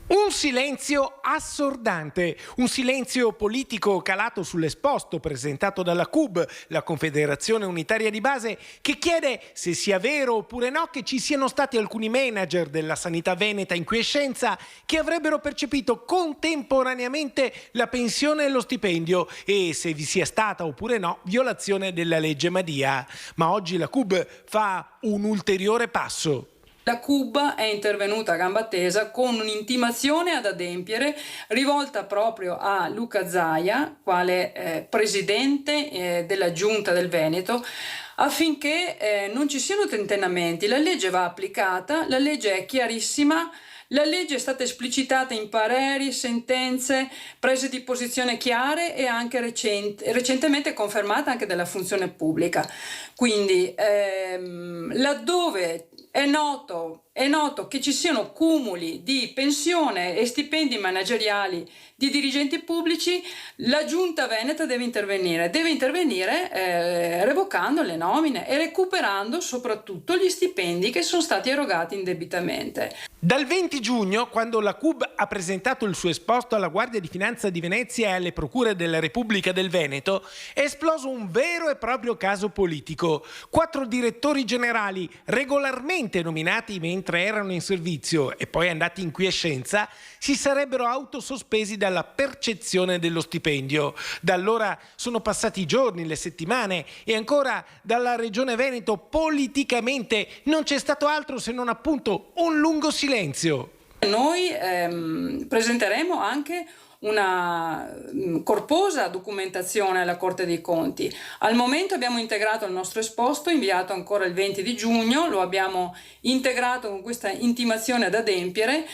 Un silenzio assordante, un silenzio politico calato sull'esposto presentato dalla CUB, la Confederazione Unitaria di Base, che chiede se sia vero oppure no che ci siano stati alcuni manager della sanità veneta in quiescenza che avrebbero percepito contemporaneamente la pensione e lo stipendio e se vi sia stata oppure no violazione della legge Madia. Ma oggi la CUB fa un ulteriore passo. La CUB è intervenuta a gamba tesa con un'intimazione ad adempiere rivolta proprio a Luca Zaia, quale presidente della Giunta del Veneto, affinché non ci siano tentennamenti. La legge va applicata, la legge è chiarissima. La legge è stata esplicitata in pareri, sentenze, prese di posizione chiare e anche recentemente confermata anche dalla funzione pubblica. Quindi laddove è noto che ci siano cumuli di pensione e stipendi manageriali di dirigenti pubblici, la Giunta Veneta deve intervenire revocando le nomine e recuperando soprattutto gli stipendi che sono stati erogati indebitamente. Dal 20 giugno, quando la CUB ha presentato il suo esposto alla Guardia di Finanza di Venezia e alle Procure della Repubblica del Veneto, è esploso un vero e proprio caso politico. 4 direttori generali regolarmente nominati mentre erano in servizio e poi andati in quiescenza si sarebbero autosospesi dalla percezione dello stipendio. Da allora sono passati i giorni, le settimane e ancora dalla Regione Veneto politicamente non c'è stato altro se non appunto un lungo silenzio. Noi presenteremo anche una corposa documentazione alla Corte dei Conti. Al momento abbiamo integrato il nostro esposto, inviato ancora il 20 di giugno, lo abbiamo integrato con questa intimazione ad adempiere.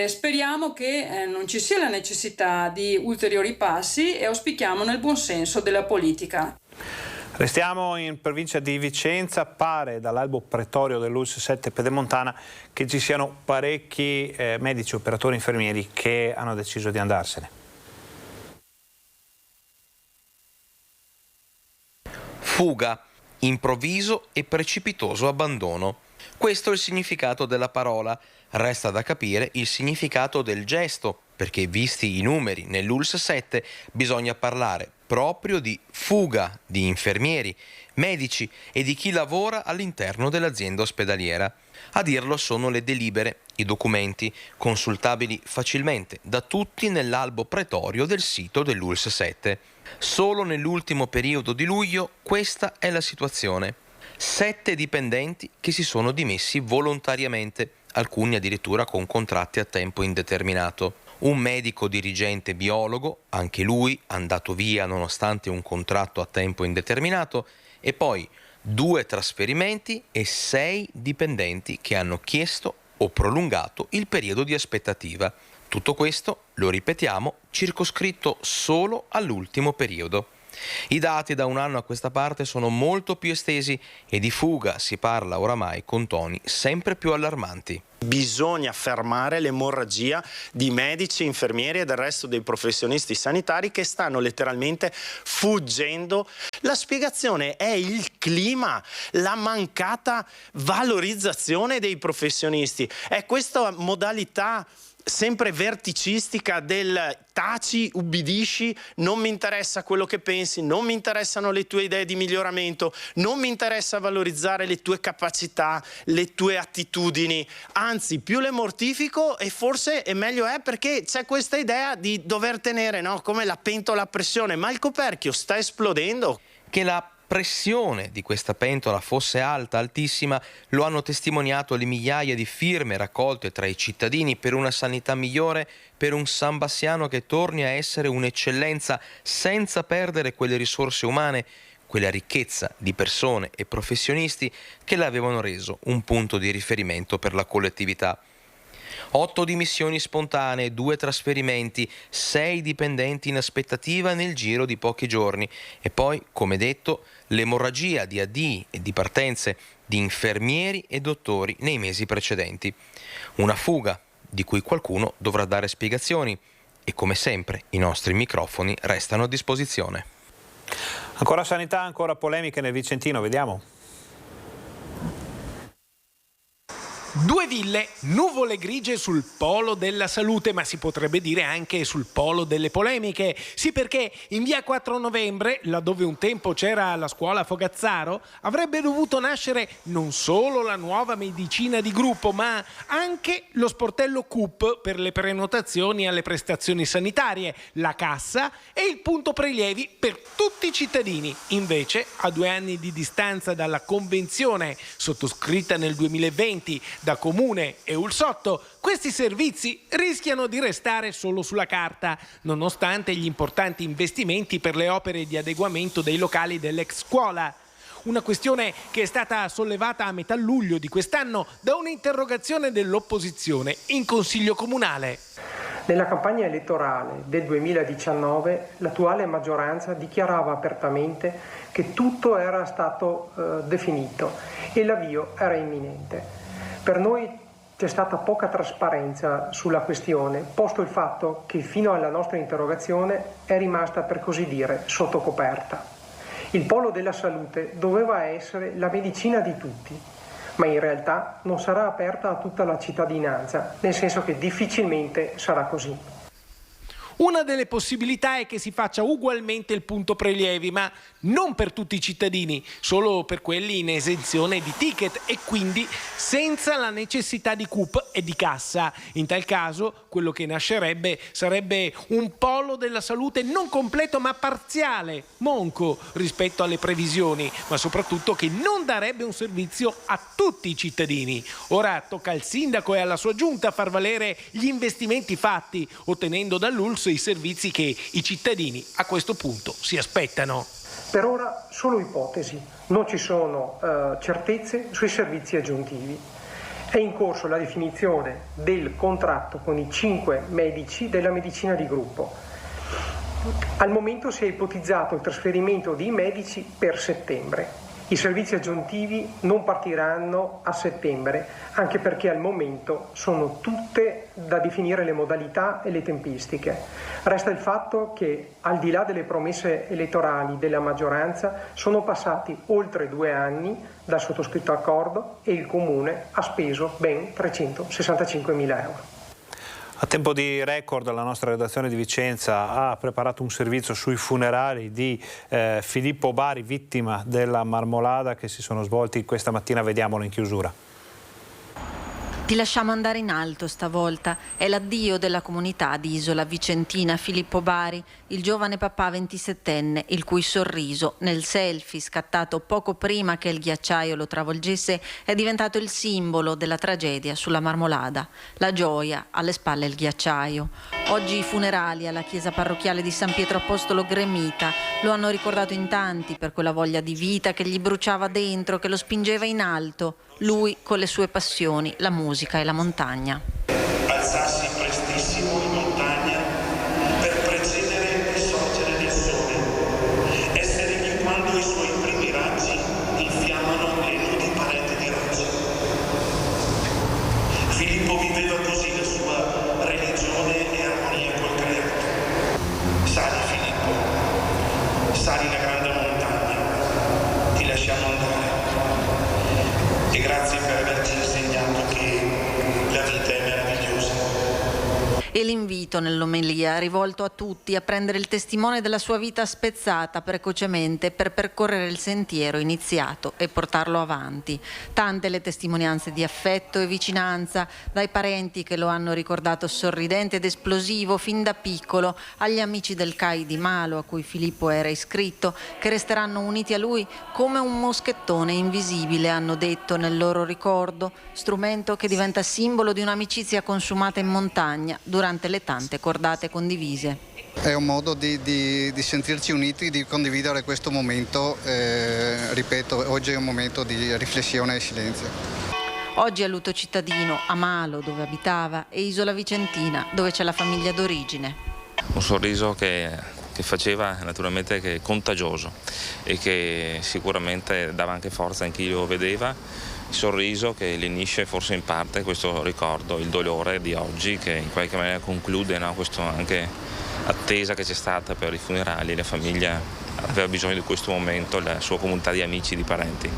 Speriamo che non ci sia la necessità di ulteriori passi e auspichiamo nel buon senso della politica. Restiamo in provincia di Vicenza, pare dall'albo pretorio dell'ULSS 7 Pedemontana che ci siano parecchi medici, operatori, infermieri che hanno deciso di andarsene. Fuga, improvviso e precipitoso abbandono. Questo è il significato della parola. Resta da capire il significato del gesto, perché visti i numeri nell'ULSS 7 bisogna parlare proprio di fuga di infermieri, medici e di chi lavora all'interno dell'azienda ospedaliera. A dirlo sono le delibere, i documenti, consultabili facilmente da tutti nell'albo pretorio del sito dell'ULSS 7. Solo nell'ultimo periodo di luglio questa è la situazione. 7 dipendenti che si sono dimessi volontariamente alcuni addirittura con contratti a tempo indeterminato. Un medico dirigente biologo, anche lui andato via nonostante un contratto a tempo indeterminato, e poi 2 trasferimenti e 6 dipendenti che hanno chiesto o prolungato il periodo di aspettativa. Tutto questo, lo ripetiamo, circoscritto solo all'ultimo periodo. I dati da un anno a questa parte sono molto più estesi e di fuga si parla oramai con toni sempre più allarmanti. Bisogna fermare l'emorragia di medici, infermieri e del resto dei professionisti sanitari che stanno letteralmente fuggendo. La spiegazione è il clima, la mancata valorizzazione dei professionisti. È questa modalità sempre verticistica del taci, ubbidisci, non mi interessa quello che pensi, non mi interessano le tue idee di miglioramento, non mi interessa valorizzare le tue capacità, le tue attitudini, anzi più le mortifico e forse è meglio è perché c'è questa idea di dover tenere, no, come la pentola a pressione, ma il coperchio sta esplodendo. Che la pressione di questa pentola fosse alta, altissima, lo hanno testimoniato le migliaia di firme raccolte tra i cittadini per una sanità migliore, per un Sambassiano che torni a essere un'eccellenza senza perdere quelle risorse umane, quella ricchezza di persone e professionisti che l'avevano reso un punto di riferimento per la collettività. 8 dimissioni spontanee, 2 trasferimenti, 6 dipendenti in aspettativa nel giro di pochi giorni e poi, come detto, l'emorragia di addii e di partenze di infermieri e dottori nei mesi precedenti. Una fuga di cui qualcuno dovrà dare spiegazioni e, come sempre, i nostri microfoni restano a disposizione. Ancora sanità, ancora polemiche nel Vicentino, vediamo. 2 ville, nuvole grigie sul polo della salute, ma si potrebbe dire anche sul polo delle polemiche. Sì, perché in via 4 novembre, laddove un tempo c'era la scuola Fogazzaro, avrebbe dovuto nascere non solo la nuova medicina di gruppo, ma anche lo sportello CUP per le prenotazioni alle prestazioni sanitarie, la cassa e il punto prelievi per tutti i cittadini. Invece, a 2 anni di distanza dalla convenzione sottoscritta nel 2020 da Comune e Ulsotto, questi servizi rischiano di restare solo sulla carta, nonostante gli importanti investimenti per le opere di adeguamento dei locali dell'ex scuola. Una questione che è stata sollevata a metà luglio di quest'anno da un'interrogazione dell'opposizione in Consiglio Comunale. Nella campagna elettorale del 2019 l'attuale maggioranza dichiarava apertamente che tutto era stato definito e l'avvio era imminente. Per noi c'è stata poca trasparenza sulla questione, posto il fatto che fino alla nostra interrogazione è rimasta, per così dire, sotto coperta. Il polo della salute doveva essere la medicina di tutti, ma in realtà non sarà aperta a tutta la cittadinanza, nel senso che difficilmente sarà così. Una delle possibilità è che si faccia ugualmente il punto prelievi, ma non per tutti i cittadini, solo per quelli in esenzione di ticket e quindi senza la necessità di CUP e di cassa. In tal caso, quello che nascerebbe sarebbe un polo della salute non completo ma parziale, monco rispetto alle previsioni, ma soprattutto che non darebbe un servizio a tutti i cittadini. Ora tocca al sindaco e alla sua giunta far valere gli investimenti fatti, ottenendo dall'ULSS i servizi che i cittadini a questo punto si aspettano. Per ora solo ipotesi, non ci sono certezze sui servizi aggiuntivi. È in corso la definizione del contratto con i 5 medici della medicina di gruppo. Al momento si è ipotizzato il trasferimento di medici per settembre. I servizi aggiuntivi non partiranno a settembre, anche perché al momento sono tutte da definire le modalità e le tempistiche. Resta il fatto che, al di là delle promesse elettorali della maggioranza, sono passati oltre 2 anni dal sottoscritto accordo e il Comune ha speso ben 365.000 euro. A tempo di record la nostra redazione di Vicenza ha preparato un servizio sui funerali di Filippo Bari, vittima della marmolada, che si sono svolti questa mattina. Vediamolo in chiusura. Ti lasciamo andare in alto stavolta. È l'addio della comunità di Isola Vicentina. Filippo Bari, il giovane papà 27enne, il cui sorriso nel selfie scattato poco prima che il ghiacciaio lo travolgesse è diventato il simbolo della tragedia sulla Marmolada. La gioia, alle spalle il ghiacciaio. Oggi i funerali alla chiesa parrocchiale di San Pietro Apostolo Gremita. Lo hanno ricordato in tanti per quella voglia di vita che gli bruciava dentro, che lo spingeva in alto. Lui con le sue passioni, la musica e la montagna. Alzarsi prestissimo in montagna per precedere il sorgere del sole, essere lì quando i suoi primi raggi infiammano le nudi pareti di roccia. Filippo viveva così la sua religione e armonia col creato. Sali Filippo, sali la grande montagna, ti lasciamo andare. E grazie per averci insegnato che la vita è meravigliosa. E l'invito nell'omelia rivolto a tutti a prendere il testimone della sua vita spezzata precocemente per percorrere il sentiero iniziato e portarlo avanti. Tante le testimonianze di affetto e vicinanza, dai parenti che lo hanno ricordato sorridente ed esplosivo fin da piccolo, agli amici del CAI di Malo a cui Filippo era iscritto, che resteranno uniti a lui come un moschettone invisibile, hanno detto nel loro ricordo, strumento che diventa simbolo di un'amicizia consumata in montagna durante le tante cordate condivise. È un modo di sentirci uniti, di condividere questo momento, ripeto, oggi è un momento di riflessione e silenzio. Oggi è lutto cittadino a Malo, dove abitava, e Isola Vicentina, dove c'è la famiglia d'origine. Un sorriso che faceva naturalmente che contagioso e che sicuramente dava anche forza a chi lo vedeva. Il sorriso che lenisce forse in parte questo ricordo, il dolore di oggi che in qualche maniera conclude, no, questo anche attesa che c'è stata per i funerali. La famiglia aveva bisogno di questo momento, la sua comunità di amici, di parenti.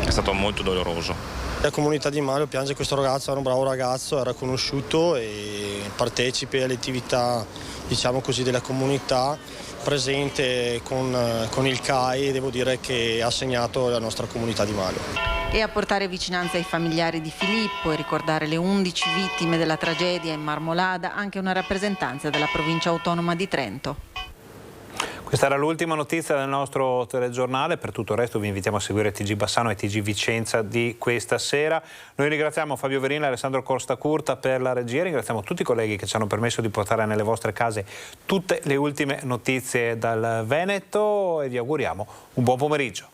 È stato molto doloroso. La comunità di Malo piange questo ragazzo, era un bravo ragazzo, era conosciuto e partecipe alle attività, diciamo così, della comunità, presente con il CAI, devo dire che ha segnato la nostra comunità di Malo. E a portare vicinanza ai familiari di Filippo e ricordare le 11 vittime della tragedia in Marmolada anche una rappresentanza della provincia autonoma di Trento. Questa era l'ultima notizia del nostro telegiornale, per tutto il resto vi invitiamo a seguire TG Bassano e TG Vicenza di questa sera. Noi ringraziamo Fabio Verina e Alessandro Costa Curta per la regia, ringraziamo tutti i colleghi che ci hanno permesso di portare nelle vostre case tutte le ultime notizie dal Veneto e vi auguriamo un buon pomeriggio.